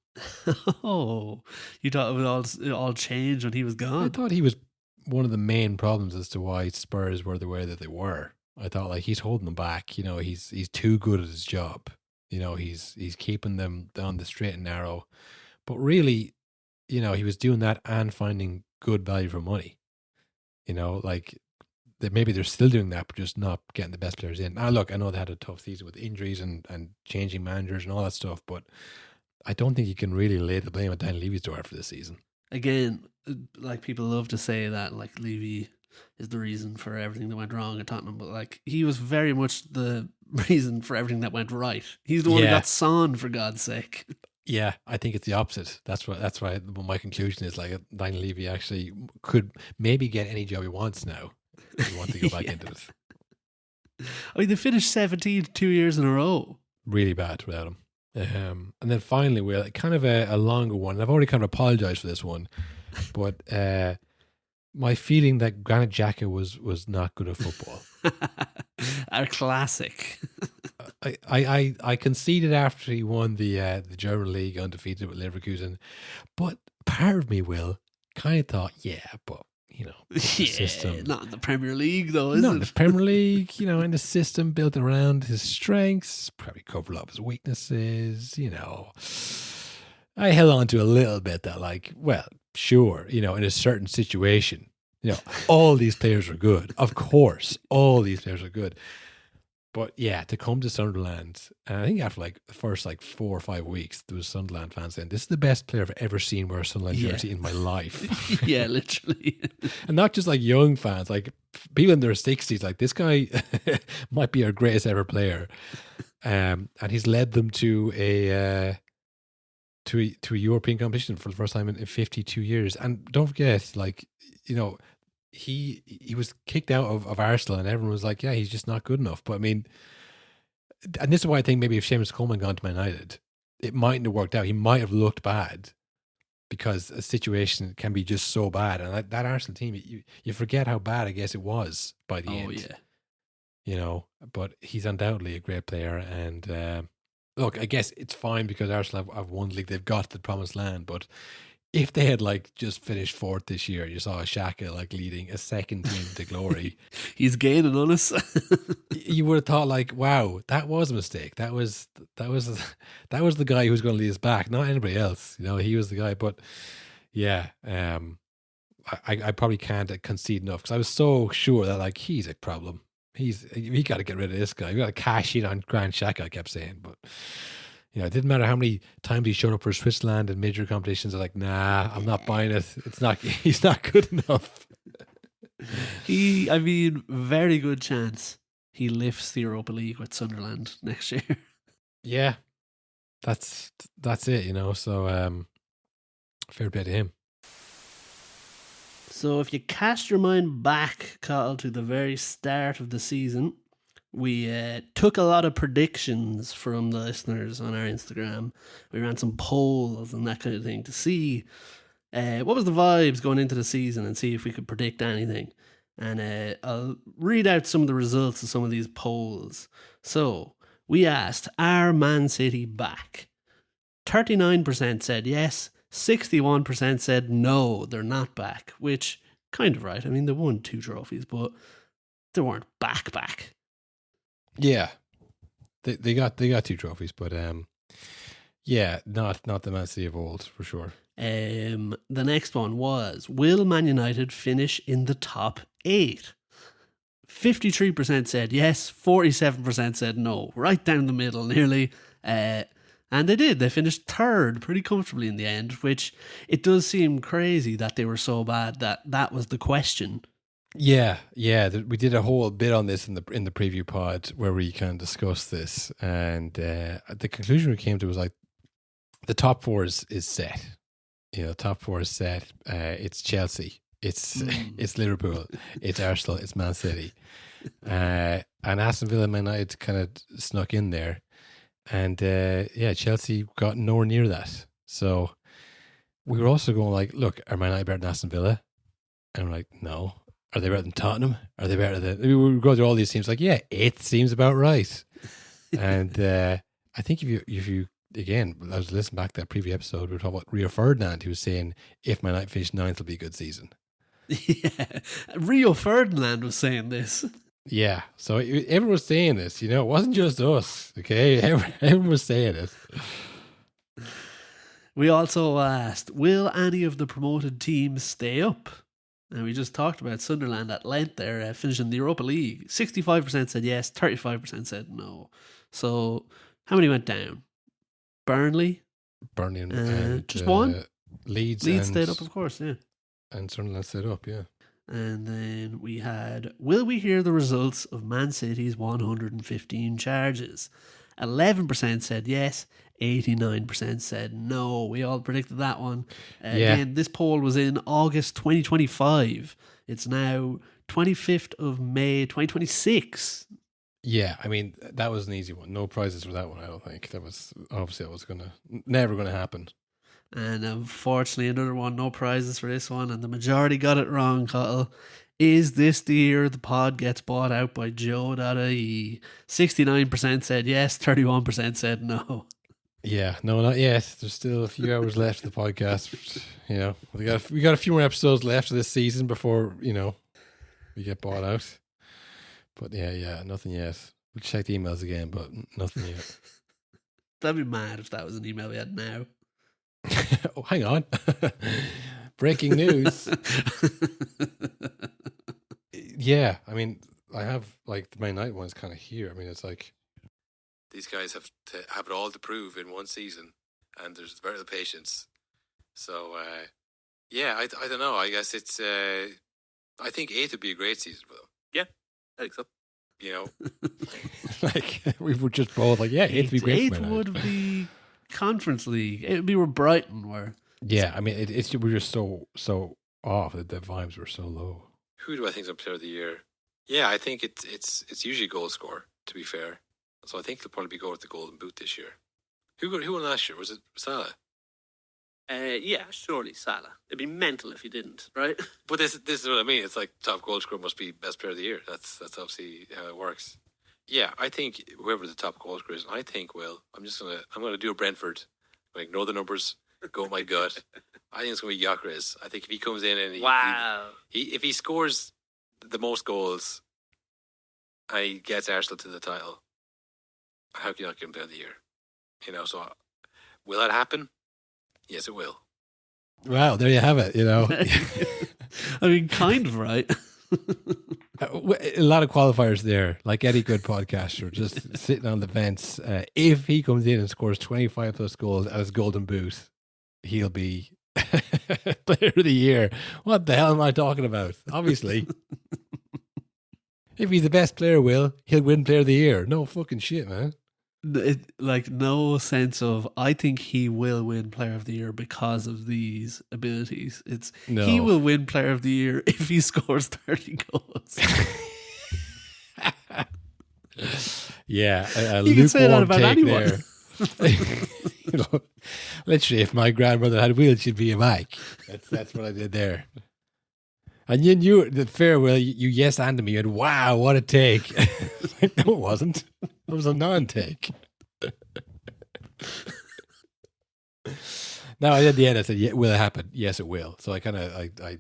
Oh, you thought it would all change when he was gone? I thought he was one of the main problems as to why Spurs were the way that they were. I thought like he's holding them back. You know, he's too good at his job. You know, he's keeping them on the straight and narrow. But really, you know, he was doing that and finding good value for money. You know, like maybe they're still doing that, but just not getting the best players in. Now, look, I know they had a tough season with injuries and changing managers and all that stuff, but I don't think you can really lay the blame at Dan Levy's door for this season. Again, like people love to say that, like Levy is the reason for everything that went wrong at Tottenham, but like he was very much the reason for everything that went right. He's the one who got Son, for God's sake. Yeah, I think it's the opposite. That's why my conclusion is like Daniel Levy actually could maybe get any job he wants now if he wants to go back into it. I mean, they finished 17th 2 years in a row. Really bad without him. And then finally, we're kind of a longer one. And I've already kind of apologized for this one, but my feeling that Granit Xhaka was not good at football. Our classic. I conceded after he won the German league undefeated with Leverkusen, but part of me kind of thought, yeah, but you know, the system, not in the Premier League though, is not it? In the Premier League, you know, in the system built around his strengths, probably covered up his weaknesses. You know, I held on to a little bit that, like, well, sure, you know, in a certain situation, you know, all these players are good. Of course, all these players are good. But yeah, to come to Sunderland, and I think after like the first 4 or 5 weeks, there was Sunderland fans saying, "This is the best player I've ever seen wear a Sunderland jersey in my life." Yeah, literally. And not just like young fans, like people in their 60s, like this guy might be our greatest ever player. And he's led them to a European competition for the first time in 52 years. And don't forget, like, you know, he was kicked out of Arsenal and everyone was like, yeah, he's just not good enough. But I mean, and this is why I think maybe if Seamus Coleman gone to Man United, it mightn't have worked out. He might have looked bad because a situation can be just so bad. And that Arsenal team, you forget how bad I guess it was by the end. Yeah. You know, but he's undoubtedly a great player. And look, I guess it's fine because Arsenal have won the league. They've got to the promised land. But if they had just finished fourth this year, you saw Xhaka leading a second team to glory. He's gaining on us. You would have thought wow, that was a mistake. That was the guy who was going to lead us back, not anybody else. You know, he was the guy. But Yeah. I probably can't concede enough because I was so sure that like he's a problem. We got to get rid of this guy. We got to cash in on Grant Xhaka. I kept saying, but it didn't matter how many times he showed up for Switzerland and major competitions. I'm like, nah, I'm not buying it. It's not. He's not good enough. Very good chance he lifts the Europa League with Sunderland next year. Yeah, that's it. So fair play to him. So if you cast your mind back, Cathal, to the very start of the season, we took a lot of predictions from the listeners on our Instagram. We ran some polls and that kind of thing to see what was the vibes going into the season and see if we could predict anything. And I'll read out some of the results of some of these polls. So we asked, are Man City back? 39% said yes. 61% said no, they're not back, which kind of right. I mean, they won 2 trophies, but they weren't back. Yeah, they got 2 trophies, but yeah, not the Man City of old for sure. The next one was, will Man United finish in the top 8? 53% said yes, 47% said no, right down the middle nearly. And they did. They finished 3rd pretty comfortably in the end, which it does seem crazy that they were so bad that was the question. Yeah. We did a whole bit on this in the preview pod where we kind of discussed this, and the conclusion we came to was like the top 4 is set. Top 4 is set. It's Chelsea, it's Liverpool, it's Arsenal, it's Man City, and Aston Villa and Man United kind of snuck in there. And Chelsea got nowhere near that. So we were also going like, look, are Man United better than Aston Villa? And we're like, no. Are they better than Tottenham? Are they better than... We would go through all these teams like, yeah, 8th seems about right. And I think if you again, I was listening back to that previous episode, we were talking about Rio Ferdinand, who was saying, if Man United finish 9th, it'll be a good season. Yeah, Rio Ferdinand was saying this. Yeah, so everyone was saying this, it wasn't just us, okay? Everyone was saying it. We also asked, will any of the promoted teams stay up? And we just talked about Sunderland at length there, finishing the Europa League. 65% said yes, 35% said no. So, how many went down? Burnley and just one? Leeds stayed up, of course, yeah. And Sunderland stayed up, yeah. And then we had, will we hear the results of Man City's 115 charges? 11% said yes, 89% said no. We all predicted that one. Again, this poll was in August 2025. It's now 25th of May 2026. Yeah, I mean, that was an easy one. No prizes for that one, I don't think. That was never going to happen. And unfortunately, another one, no prizes for this one. And the majority got it wrong, Cathal. Is this the year the pod gets bought out by Joe.ie? 69% said yes, 31% said no. Yeah, no, not yet. There's still a few hours left of the podcast. We got a few more episodes left of this season before, we get bought out. But yeah, nothing yet. We'll check the emails again, but nothing yet. That'd be mad if that was an email we had now. Oh, hang on. Breaking news. Yeah, I mean, I have like the Man United one's kind of here. I mean, it's like these guys have to have it all to prove in one season, and there's very little patience. So, I don't know. I guess it's. I think 8th would be a great season for them. Yeah, I think so. Like we were just both like, yeah, 8th would be great. 8th would be Conference League. It would be where Brighton were. Yeah, I mean, it's we're just so off that the vibes were so low. Who do I think is a player of the year? Yeah, I think it's usually goal scorer, to be fair. So I think he'll probably go with the Golden Boot this year. Who won last year? Was it Salah? Yeah, surely Salah. It'd be mental if he didn't, right? But this is what I mean. It's like top goal scorer must be best player of the year. That's obviously how it works. Yeah, I think whoever the top goal scorer is, I think I'm gonna do a Brentford. I'm gonna ignore the numbers. Go with my gut. I think it's gonna be Gyökeres. I think if he comes in and if he scores the most goals and he gets Arsenal to the title, how can you not give him player of the year? So will that happen? Yes, it will. Wow, there you have it. You know, I mean, kind of right. a lot of qualifiers there. Like any good podcaster, just sitting on the fence. If he comes in and scores 25 plus goals at his golden boot, he'll be player of the year. What the hell am I talking about? Obviously. If he's the best player, he'll win player of the year. No fucking shit, man. Like no sense of I think he will win player of the year because of these abilities. It's he will win player of the year if he scores 30 goals. Yeah, you can say that about anyone. There. You know, literally, if my grandmother had wheels, she'd be a Mike. That's what I did there. And you knew the fair, Will, you yes and me, and wow, what a take. No, it wasn't. It was a non-take. No, at the end I said, yeah, will it happen? Yes, it will. So I kind of, I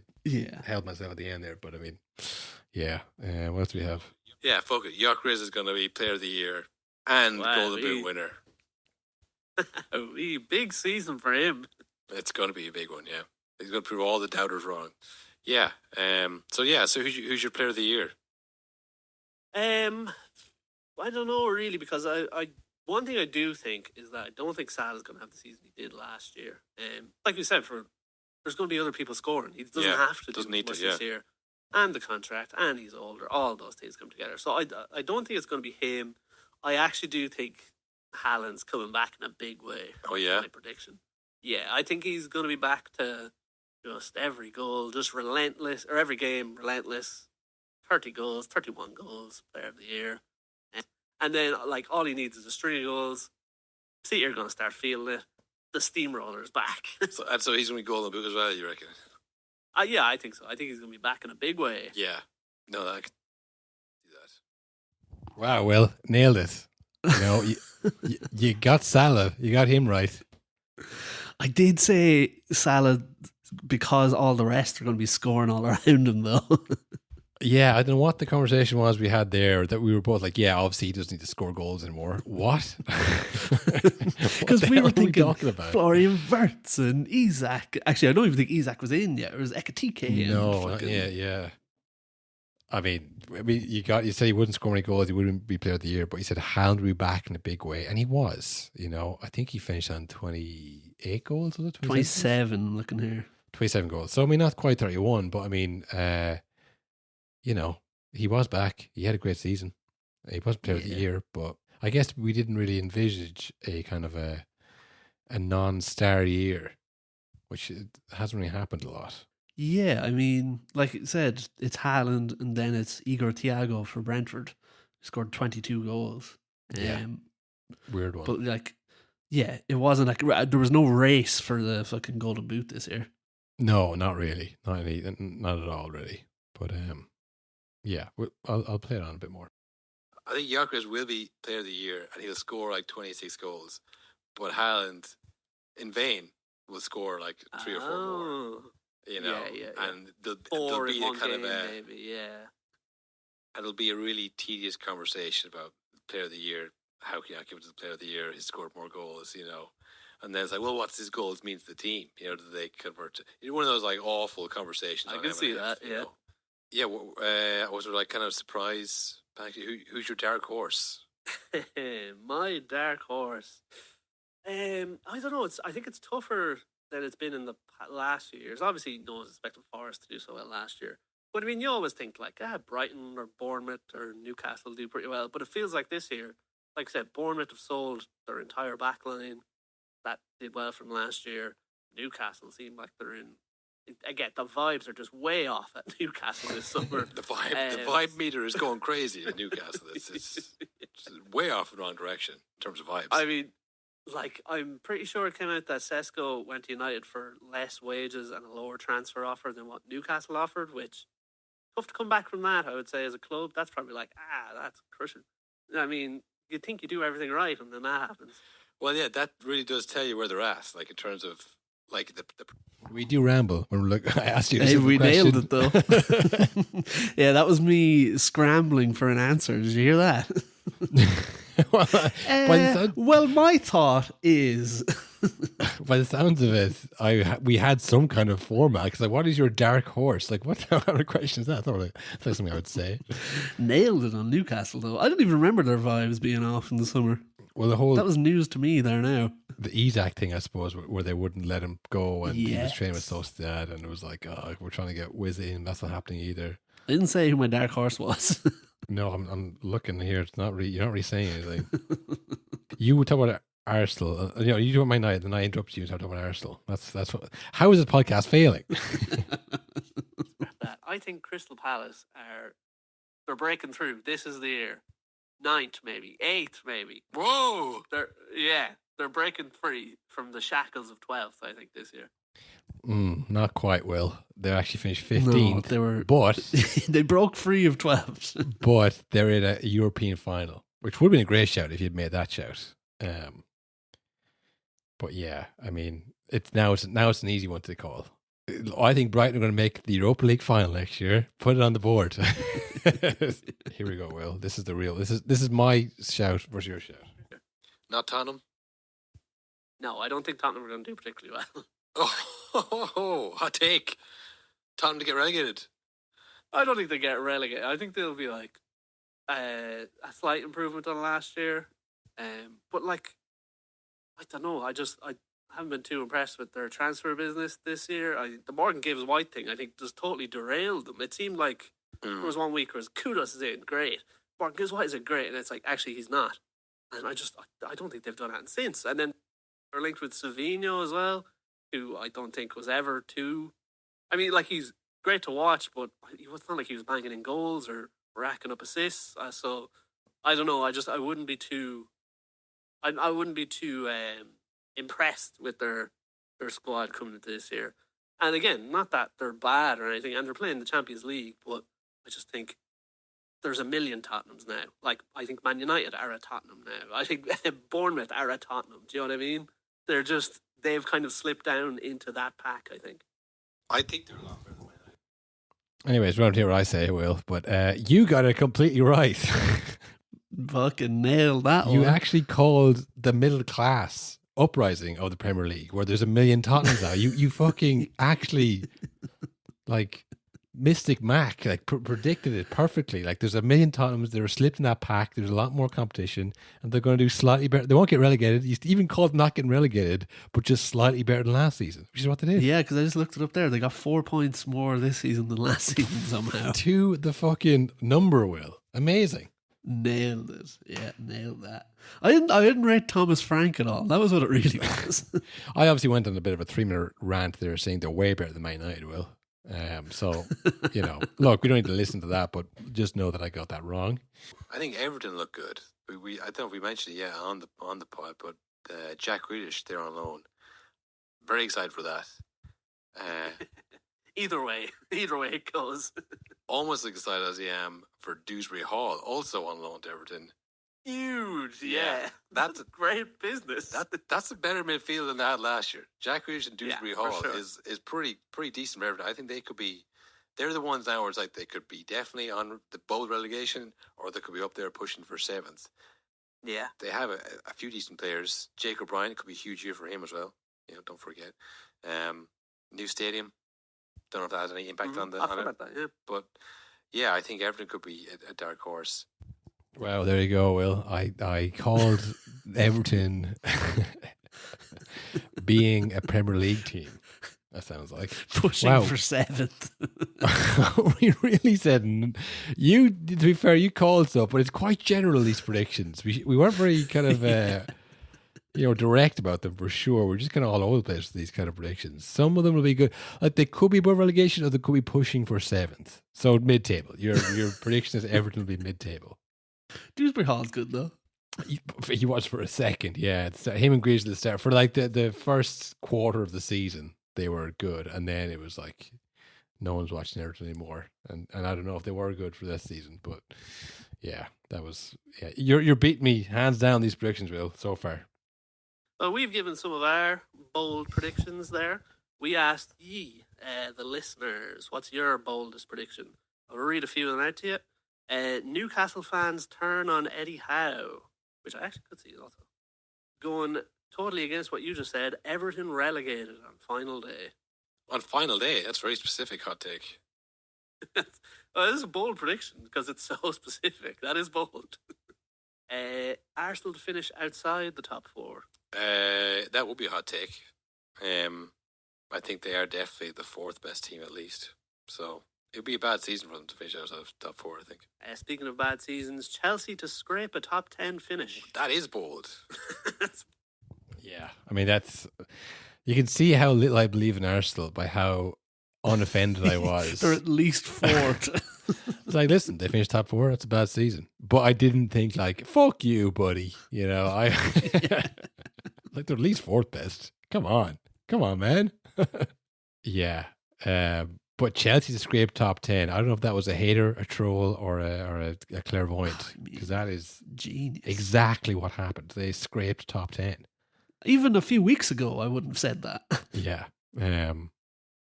held myself at the end there. But I mean, yeah. What else do we have? Yeah, fuck it. Gyökeres is going to be player of the year and Golden Boot winner. A big season for him. It's going to be a big one, yeah. He's going to prove all the doubters wrong. Yeah. So who's your player of the year? I don't know really, because I one thing I do think is that I don't think Salah's going to have the season he did last year. Like you said, there's going to be other people scoring. He doesn't have to do much this year. And the contract, and he's older. All those things come together. So I don't think it's going to be him. I actually do think Haaland's coming back in a big way. Oh, yeah? My prediction. Yeah, I think he's going to be back to just every goal, just relentless, or every game, relentless. 30 goals, 31 goals, player of the year. And then, like, all he needs is a string of goals. City are going to start feeling it. The steamroller's back. so he's going to be Golden Boot as well, you reckon? Yeah, I think so. I think he's going to be back in a big way. Yeah. No, I can do that. Wow, Will, nailed it. You know, you got Salah. You got him right. I did say Salah because all the rest are going to be scoring all around him, though. Yeah, I don't know what the conversation was we had there, that we were both like, yeah, obviously he doesn't need to score goals anymore. What? Because we were thinking talking about? Florian Wirtz and Isak. Actually, I don't even think Isak was in yet. It was Ekatike. No, yeah. I mean, you said he wouldn't score any goals, he wouldn't be player of the year, but you said Haaland would be back in a big way, and he was. You know, I think he finished on 28 goals, was it? 27, looking here. 27 goals. So, I mean, not quite 31, but I mean, you know, he was back. He had a great season. He wasn't player of the year, but I guess we didn't really envisage a kind of a non-star year, which hasn't really happened a lot. Yeah, I mean, like I said, it's Haaland and then it's Igor Thiago for Brentford. He scored 22 goals. Weird one. But like, yeah, it wasn't like there was no race for the fucking Golden Boot this year. No, not really. Not at all, really. But yeah, I'll play it on a bit more. I think Gyökeres will be player of the year and he'll score like 26 goals. But Haaland, in vain, will score like 3 or 4 more. You know, and there'll be a kind of maybe, and it'll be a really tedious conversation about player of the year. How can I give it to the player of the year? He scored more goals, you know. And then it's like, well, what's his goals mean to the team? You know, do they convert to one of those like awful conversations? I can see that, yeah. Know? Yeah, was there like kind of surprise? Who's your dark horse? My dark horse. I don't know. I think it's tougher than it's been in the last few years. Obviously, no one's expecting Forest to do so well last year. But I mean, you always think like, Brighton or Bournemouth or Newcastle do pretty well. But it feels like this year, like I said, Bournemouth have sold their entire back line. That did well from last year. Newcastle seem like they're in. Again, the vibes are just way off at Newcastle this summer. The vibe meter is going crazy at Newcastle. It's way off in the wrong direction in terms of vibes. I mean, like, I'm pretty sure it came out that Sesko went to United for less wages and a lower transfer offer than what Newcastle offered, which tough to come back from that, I would say, as a club. That's probably like, that's crushing. I mean, you'd think you do everything right, and then that happens. Well, yeah, that really does tell you where they're at, like in terms of like the we do ramble when we're I asked you. Hey, we nailed it though. Yeah, that was me scrambling for an answer. Did you hear that? Well, well, my thought is by the sounds of it, we had some kind of format. Because like, what is your dark horse? Like, what kind of question is that? That's not something I would say. Nailed it on Newcastle, though. I didn't even remember their vibes being off in the summer. Well, the whole That was news to me there now. the Isaac thing, I suppose, where they wouldn't let him go, and he was training with Sociedad, and it was like, oh, we're trying to get Wiz in. That's not happening either. I didn't say who my dark horse was. No, I'm looking here. It's not really. You're not really saying anything. You would talk about Arsenal. You do it my night, and I interrupt you and talk about Arsenal. That's what. How is this podcast failing? I think Crystal Palace they're breaking through. This is the year. 9th maybe, 8th maybe. Whoa! They're breaking free from the shackles of 12th. I think this year. Not quite. Will they actually finished 15th? No, they were, but they broke free of 12th. But they're in a European final, which would have been a great shout if you'd made that shout. But yeah, I mean, it's an easy one to call. I think Brighton are going to make the Europa League final next year. Put it on the board. Here we go, Will. This is the real. This is my shout versus your shout. Not Tottenham. No, I don't think Tottenham are going to do particularly well. Oh, hot take. Tottenham to get relegated. I don't think they get relegated. I think they'll be like a slight improvement on last year. But like, I don't know. I haven't been too impressed with their transfer business this year. The Morgan Gibbs White thing, I think, just totally derailed them. It seemed like there was 1 week where Kudos is in, great. Morgan Gibbs White is in, great. And it's like, actually, he's not. And I don't think they've done that since. And then they're linked with Savinho as well, who I don't think was ever too... I mean, like, he's great to watch, but it's not like he was banging in goals or racking up assists. So, I don't know. I wouldn't be too... I wouldn't be too impressed with their squad coming into this year. And again, not that they're bad or anything, and they're playing the Champions League, but I just think there's a million Tottenhams now. Like, I think Man United are a Tottenham now. I think Bournemouth are a Tottenham. Do you know what I mean? They've kind of slipped down into that pack, I think. I think they're a lot better than Man United. Anyways, around here I say, Will, but you got it completely right. Fucking nailed that You one. actually called the middle class uprising of the Premier League, where there's a million Tottenhams now. You fucking actually, like, Mystic Mac, like, predicted it perfectly. Like, there's a million Tottenhams that are slipped in that pack. There's a lot more competition, and they're going to do slightly better. They won't get relegated. You even called not getting relegated, but just slightly better than last season, which is what they did. Yeah, because I just looked it up there. They got 4 points more this season than last season somehow. To the fucking number, Will. Amazing. Nailed it. Yeah, nailed that. I didn't rate Thomas Frank at all. That was what it really was. I obviously went on a bit of a 3-minute rant there saying they're way better than Man United, Will. So, look, we don't need to listen to that, but just know that I got that wrong. I think Everton look good. I don't know if we mentioned it yet on the pod, but Jack Grealish, they're on loan. Very excited for that. Either way it goes. Almost as excited as I am for Dewsbury Hall, also on loan to Everton. Huge, Yeah. That's great business. That's a better midfield than they had last year. Jack Grealish and Dewsbury Hall sure. is pretty decent for Everton. I think they're the ones now where it's like they could be definitely on the bold relegation, or they could be up there pushing for 7th. Yeah. They have a few decent players. Jake O'Brien could be a huge year for him as well. Don't forget. New stadium. Don't know if that has any impact on I it. forgot that, yeah. But yeah, I think Everton could be a dark horse. Well, there you go, Will. I called Everton being a Premier League team. That sounds like Pushing for 7th. We really said you. To be fair, you called stuff, but it's quite general, these predictions. We weren't very kind of direct about them for sure. We're just kind of all over the place with these kind of predictions. Some of them will be good. Like, they could be above relegation, or they could be pushing for 7th. So mid-table. Your prediction is Everton will be mid-table. Dewsbury Hall's good though. You watched for a second, yeah. It's him and Grealish at the start for like the first quarter of the season. They were good, and then it was like no one's watching Everton anymore. And I don't know if they were good for this season, but yeah, that was You're beating me hands down these predictions, Will, so far. Well, we've given some of our bold predictions there. We asked ye, the listeners, what's your boldest prediction? I'll read a few of them out to you. Newcastle fans turn on Eddie Howe, which I actually could see also. Going totally against what you just said. Everton relegated on final day. On final day, that's very specific hot take. Well, this is a bold prediction because it's so specific. That is bold. Arsenal to finish outside the top four. That would be a hot take. I think they are definitely the fourth best team at least. So it would be a bad season for them to finish out of top four, I think. Speaking of bad seasons, Chelsea to scrape a top 10 finish. That is bold. Yeah, I mean you can see how little I believe in Arsenal by how unoffended I was. They're at least fourth. It's like, listen, they finished top four. That's a bad season, but I didn't think like, fuck you, buddy. You know, like they're at least fourth best. Come on, man. Yeah, but Chelsea to scrape top 10. I don't know if that was a hater, a troll, or a clairvoyant, because that is genius. Exactly what happened. They scraped top 10. Even a few weeks ago, I wouldn't have said that. Yeah.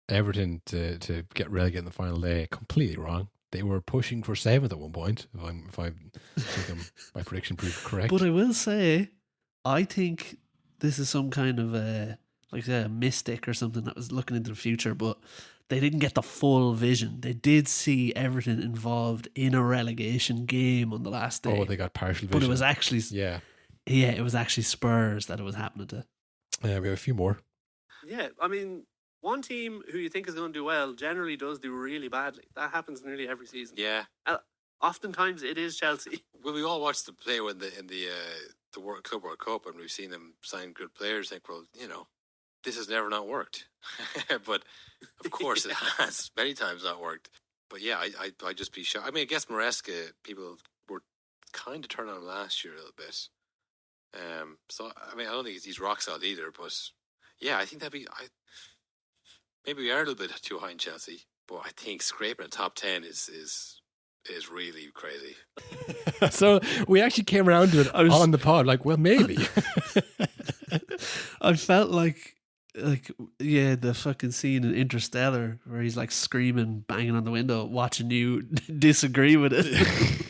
Everton to get relegated in the final day, completely wrong. They were pushing for 7th at one point, if I think my prediction proved correct. But I will say, I think this is some kind of like a mystic or something that was looking into the future, but they didn't get the full vision. They did see Everton involved in a relegation game on the last day. Oh, they got partial vision. But it was actually... Yeah, it was actually Spurs that it was happening to. We have a few more. Yeah, I mean, one team who you think is going to do well generally does do really badly. That happens nearly every season. Yeah. Oftentimes it is Chelsea. Well, we all watched them play in the Club World Cup, and we've seen them sign good players. Think, well, you know, this has never not worked. But of course it has many times not worked. But yeah, I'd just be shocked. I mean, I guess Maresca, people were kind of turned on him last year a little bit. So I mean, I don't think he's rock solid either. But yeah, I think maybe we are a little bit too high in Chelsea. But I think scraping a top 10 is really crazy. So we actually came around to it on the pod. Like, well, maybe. I felt like the fucking scene in Interstellar where he's like screaming, banging on the window, watching you disagree with it.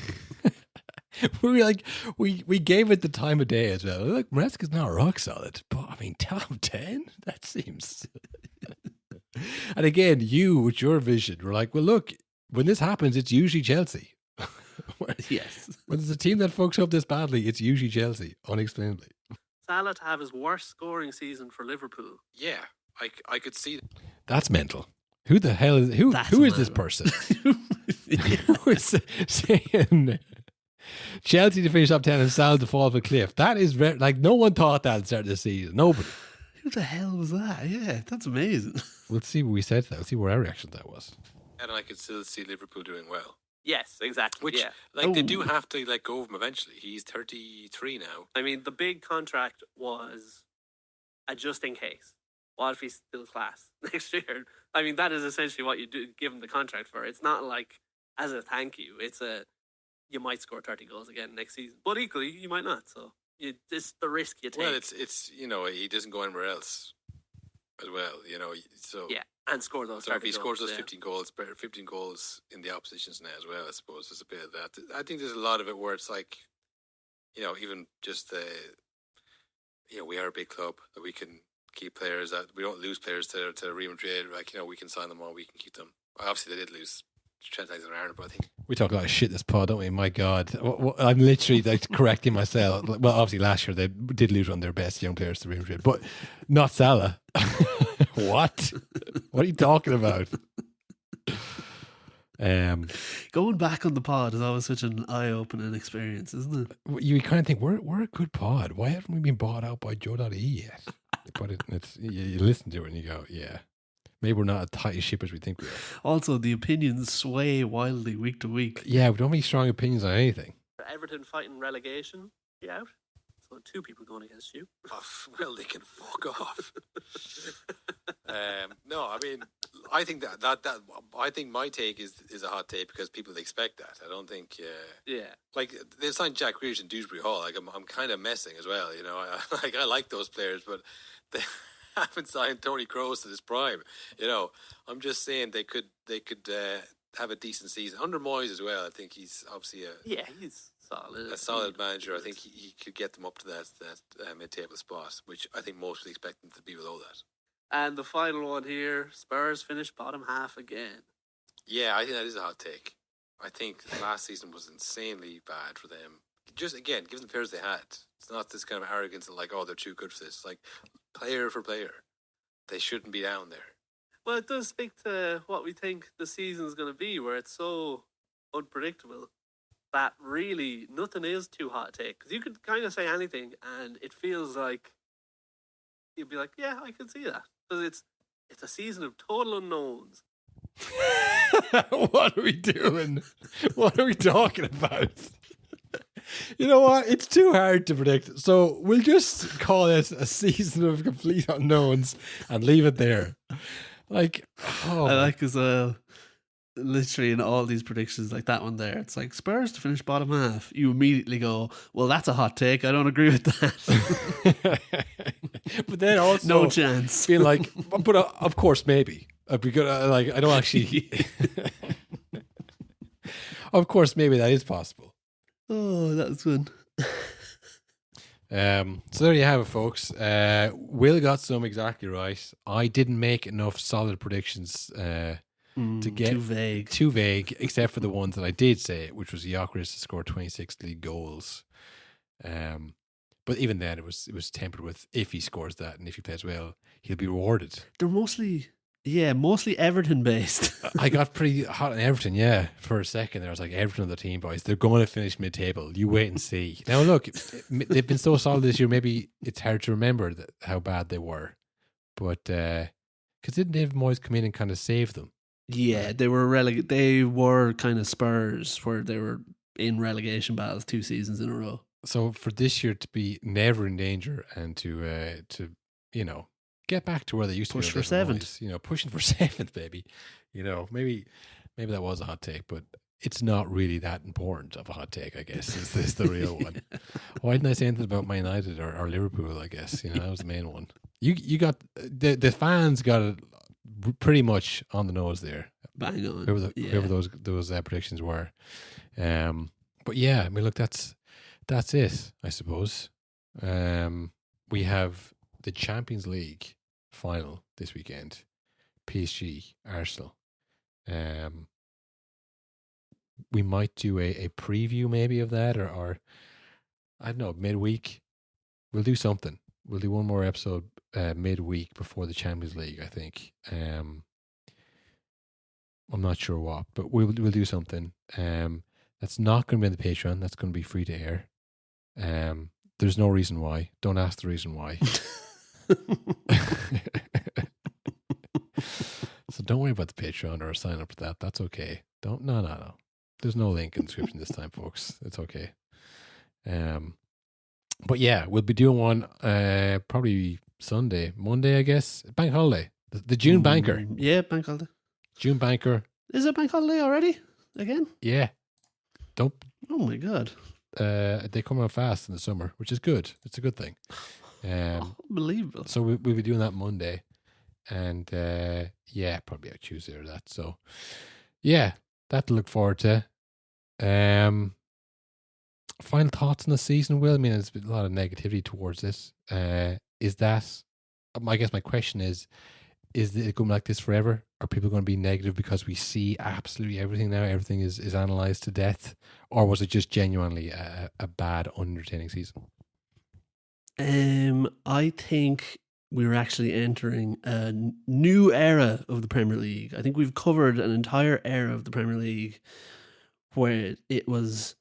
We were like, we gave it the time of day as well. Look, Maresca's not rock solid, but I mean, top 10? That seems. And again, you with your vision were like, well, look, when this happens, it's usually Chelsea. Yes. When there's a team that fucks up this badly, it's usually Chelsea, unexplainably. Salah to have his worst scoring season for Liverpool. Yeah, I could see that. That's mental. Who the hell is who is this person? Who is saying Chelsea to finish top 10 and Salah to fall off a cliff? That is like no one thought that at the start of the season. Nobody. Who the hell was that? Yeah, that's amazing. We'll see what we said to that. We'll see what our reaction to that was. And I could still see Liverpool doing well. Yes, exactly. Which, yeah. they do have to let go of him eventually. He's 33 now. I mean, the big contract was a just in case. What if he's still class next year? I mean, that is essentially what you do give him the contract for. It's not like as a thank you. It's you might score 30 goals again next season, but equally you might not. So it's the risk you take. Well, it's he doesn't go anywhere else as well. So yeah, and score those. So if he scores those 15 15 goals in the opposition's net as well, I suppose there's a bit of that. I think there's a lot of it where it's like, even just we are a big club that we can keep players, that we don't lose players to Real Madrid. Like, we can sign them all, we can keep them. Obviously, they did lose Trent Alexander-Arnold, but I think we talk a lot of shit this pod, don't we? My God, I'm literally correcting myself. Well, obviously last year they did lose one of their best young players to Real Madrid, but not Salah. What are you talking about? Going back on the pod is always such an eye-opening experience, isn't it? You kind of think we're a good pod. Why haven't we been bought out by Joe.e yet? But you listen to it and you go, yeah, maybe we're not as tight a ship as we think we are. Also, the opinions sway wildly week to week. Yeah, we don't have any strong opinions on anything. Everton fighting relegation. You out? So 2 people going against you. Oh, well, they can fuck off. No, I mean, I think that I think my take is a hot take because people expect that. I don't think. Yeah. Like they signed Jack Grealish in Dewsbury Hall. Like I'm kind of messing as well. I like those players, but they haven't signed Tony Kroos to his prime. I'm just saying they could have a decent season under Moyes as well. I think he's obviously he's solid. A solid manager. I think he could get them up to that mid-table spot, which I think most would expect them to be below that. And the final one here, Spurs finished bottom half again. Yeah, I think that is a hot take. I think last season was insanely bad for them. Just, again, given the players they had, it's not this kind of arrogance of like, oh, they're too good for this. Like, player for player, they shouldn't be down there. Well, it does speak to what we think the season's going to be, where it's so unpredictable that really nothing is too hot to take. Because you could kind of say anything and it feels like you'd be like, yeah, I can see that. Because it's a season of total unknowns. What are we doing? What are we talking about? You know what? It's too hard to predict. So we'll just call it a season of complete unknowns and leave it there. Like, I like as well. Literally in all these predictions, like that one there, it's like Spurs to finish bottom half. You immediately go, well, that's a hot take. I don't agree with that. But then also, no chance. Being like, but of course, maybe. Because like, I don't actually. Of course, maybe that is possible. Oh, that's good. So there you have it, folks. Will got some exactly right. I didn't make enough solid predictions to get too vague, except for the ones that I did say, which was Gyökeres to score 26 league goals. But even then, it was tempered with if he scores that and if he plays well, he'll be rewarded. They're mostly Everton based. I got pretty hot on Everton, for a second there. I was like, Everton are the team, boys. They're going to finish mid-table. You wait and see. Now, look, they've been so solid this year, maybe it's hard to remember how bad they were. But, because didn't David Moyes come in and kind of save them? Yeah, they were They were kind of Spurs, where they were in relegation battles 2 seasons in a row. So for this year to be never in danger and to get back to where they used to push be for 7th, pushing for 7th, baby. Maybe that was a hot take, but it's not really that important of a hot take, I guess. Is this the real one? Why didn't I say anything about Man United or Liverpool? I guess that was the main one. You got the fans got it pretty much on the nose there. Bang on. Whoever those predictions were. But yeah, I mean, look, that's it, I suppose. We have the Champions League final this weekend. PSG, Arsenal. We might do a preview maybe of that, or I don't know, midweek. We'll do something. We'll do one more episode midweek before the Champions League, I think. I'm not sure what, but we'll do something. That's not going to be on the Patreon. That's going to be free to air. There's no reason why. Don't ask the reason why. So don't worry about the Patreon or sign up for that. That's okay. No. There's no link in the description this time, folks. It's okay. But yeah, we'll be doing one probably Monday, I guess. Bank holiday. The June banker. Yeah, bank holiday. June banker. Is it bank holiday already? Again? Yeah. Oh my God. They come out fast in the summer, which is good. It's a good thing. Unbelievable. So we'll be doing that Monday, and probably out Tuesday or that. So yeah, that to look forward to. Final thoughts on the season, Will? I mean, there's been a lot of negativity towards this. Is that? I guess my question is it going like this forever? Are people going to be negative because we see absolutely everything now? Everything is analysed to death, or was it just genuinely a bad, unentertaining season? I think we're actually entering a new era of the Premier League. I think we've covered an entire era of the Premier League where it was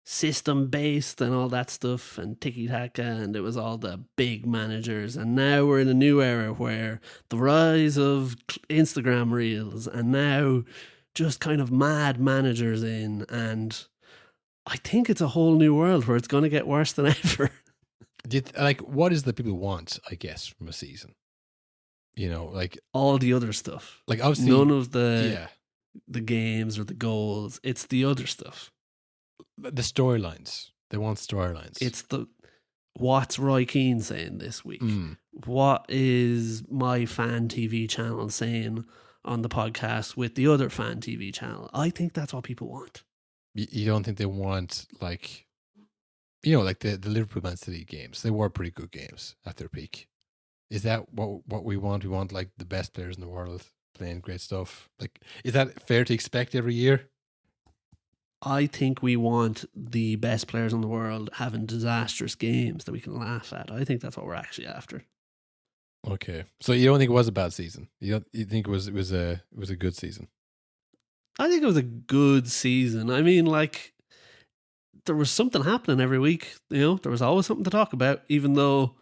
system based and all that stuff and tiki-taka, and it was all the big managers. And now we're in a new era where the rise of Instagram reels and now just kind of mad managers in, and I think it's a whole new world where it's going to get worse than ever. What is that people want, I guess, from a season? Like all the other stuff. Like obviously none of the games or the goals. It's the other stuff. The storylines. They want storylines. It's what's Roy Keane saying this week? What is my fan TV channel saying on the podcast with the other fan TV channel? I think that's what people want. You don't think they want like like the Liverpool Man City games, they were pretty good games at their peak. Is that what we want? We want like the best players in the world playing great stuff. Like, is that fair to expect every year? I think we want the best players in the world having disastrous games that we can laugh at. I think that's what we're actually after. Okay, so you don't think it was a bad season? You think it was a good season? I think it was a good season. I mean, like, there was something happening every week. There was always something to talk about, even though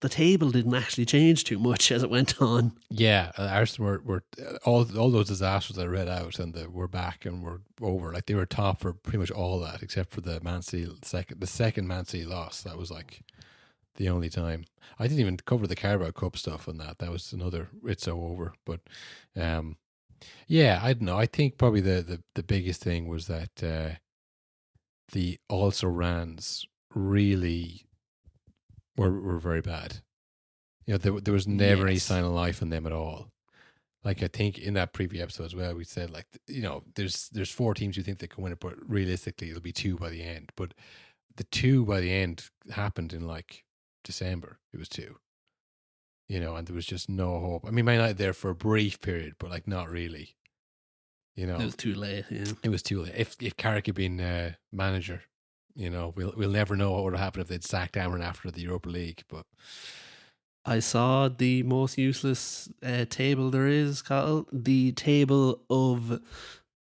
the table didn't actually change too much as it went on. Yeah, Arsenal were all those disasters I read out, and we're back and we're over. Like, they were top for pretty much all that, except for the Man City second Man City loss. That was like the only time. I didn't even cover the Carabao Cup stuff on that. That was another it's so over. But yeah, I don't know. I think probably the biggest thing was that the also rans really were very bad. There was never any sign of life in them at all. Like, I think in that preview episode as well, we said, like, there's 4 teams you think they can win it, but realistically it'll be 2 by the end. But the 2 by the end happened in like December. It was 2, and there was just no hope. I mean, Man United there for a brief period, but like not really. It was too late. Yeah, it was too late. If Carrick had been manager, we'll never know what would have happened if they'd sacked Amron after the Europa League. But I saw the most useless table there is, Cathal. The table of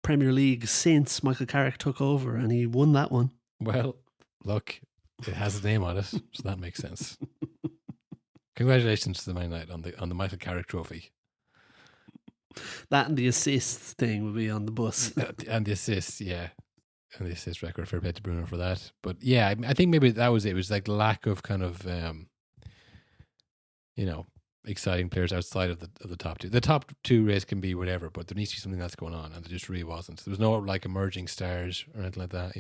Premier League since Michael Carrick took over, and he won that one. Well, look, it has his name on it, so that makes sense. Congratulations to the Man United on the Michael Carrick trophy. That and the assists thing will be on the bus. And the assists, yeah. And the assist record, fair play to Bruno for that. But yeah, I think maybe that was it. It was like lack of kind of, exciting players outside of the top 2. The top 2 race can be whatever, but there needs to be something that's going on, and there just really wasn't. There was no like emerging stars or anything like that,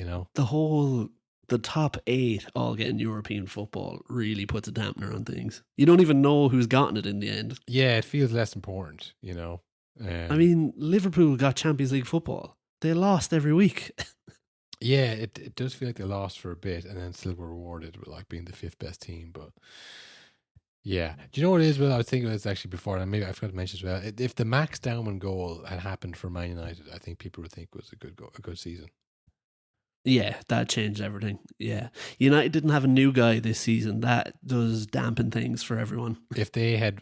The top 8 all getting European football really puts a dampener on things. You don't even know who's gotten it in the end. Yeah, it feels less important, I mean, Liverpool got Champions League football. They lost every week. Yeah, it does feel like they lost for a bit and then still were rewarded with like being the 5th best team. But yeah, do you know what it is? Well, I was thinking this actually before, and maybe I forgot to mention as well. If the Max Dowman goal had happened for Man United, I think people would think it was a good season. Yeah, that changed everything. Yeah. United didn't have a new guy this season. That does dampen things for everyone. If they had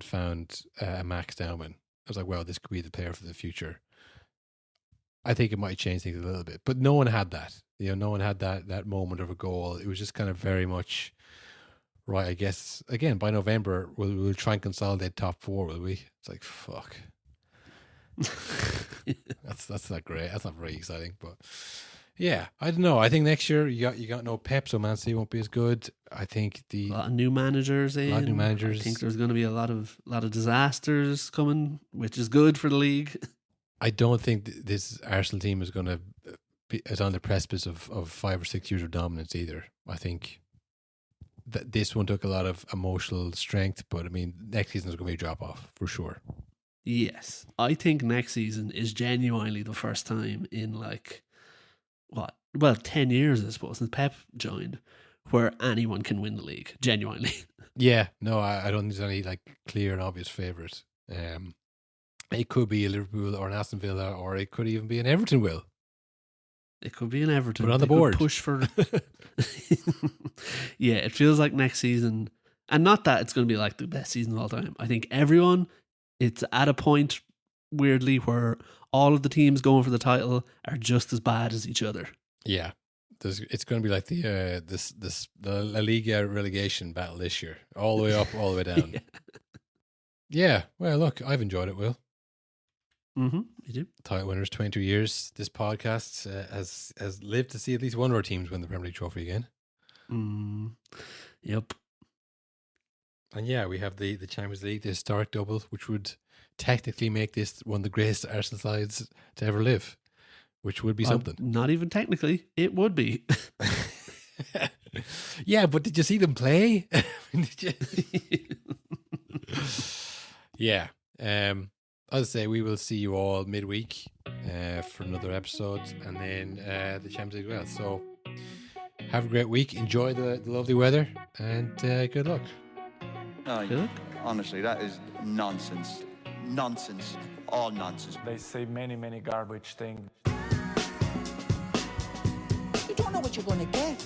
found Max Dowman, I was like, well, this could be the player for the future. I think it might change things a little bit. But no one had that. No one had that moment of a goal. It was just kind of very much, right, I guess, again, by November, we'll try and consolidate top 4, will we? It's like, fuck. That's not great. That's not very exciting, but yeah, I don't know. I think next year you got no Pep, so Man City won't be as good. I think a lot of new managers in. I think there's going to be a lot of disasters coming, which is good for the league. I don't think this Arsenal team is going to is on the precipice of 5 or 6 years of dominance either. I think that this one took a lot of emotional strength, but I mean, next season is going to be a drop off for sure. Yes, I think next season is genuinely the first time in 10 years, I suppose, since Pep joined, where anyone can win the league, genuinely. Yeah, no, I don't think there's any like clear and obvious favourite. It could be a Liverpool or an Aston Villa, or it could even be an Everton, Will. It could be an Everton. Put on the board. Push for... Yeah, it feels like next season, and not that it's going to be like the best season of all time. I think everyone, it's at a point, weirdly, where all of the teams going for the title are just as bad as each other. Yeah, it's going to be like the La Liga relegation battle this year, all the way up, all the way down. Yeah. Well, look, I've enjoyed it, Will. You do. Title winners, 22 years. This podcast has lived to see at least one of our teams win the Premier League trophy again. Yep. And yeah, we have the Champions League, the historic double, which would technically make this one of the greatest Arsenal sides to ever live, which would be something. Not even technically, it would be. Yeah, but did you see them play? Yeah. I'll say we will see you all midweek for another episode, and then the Champions League as well. So Have a great week. Enjoy the lovely weather, and good luck. Good. Honestly, that is nonsense. Nonsense. All nonsense. They say many garbage things. You don't know what you're going to get.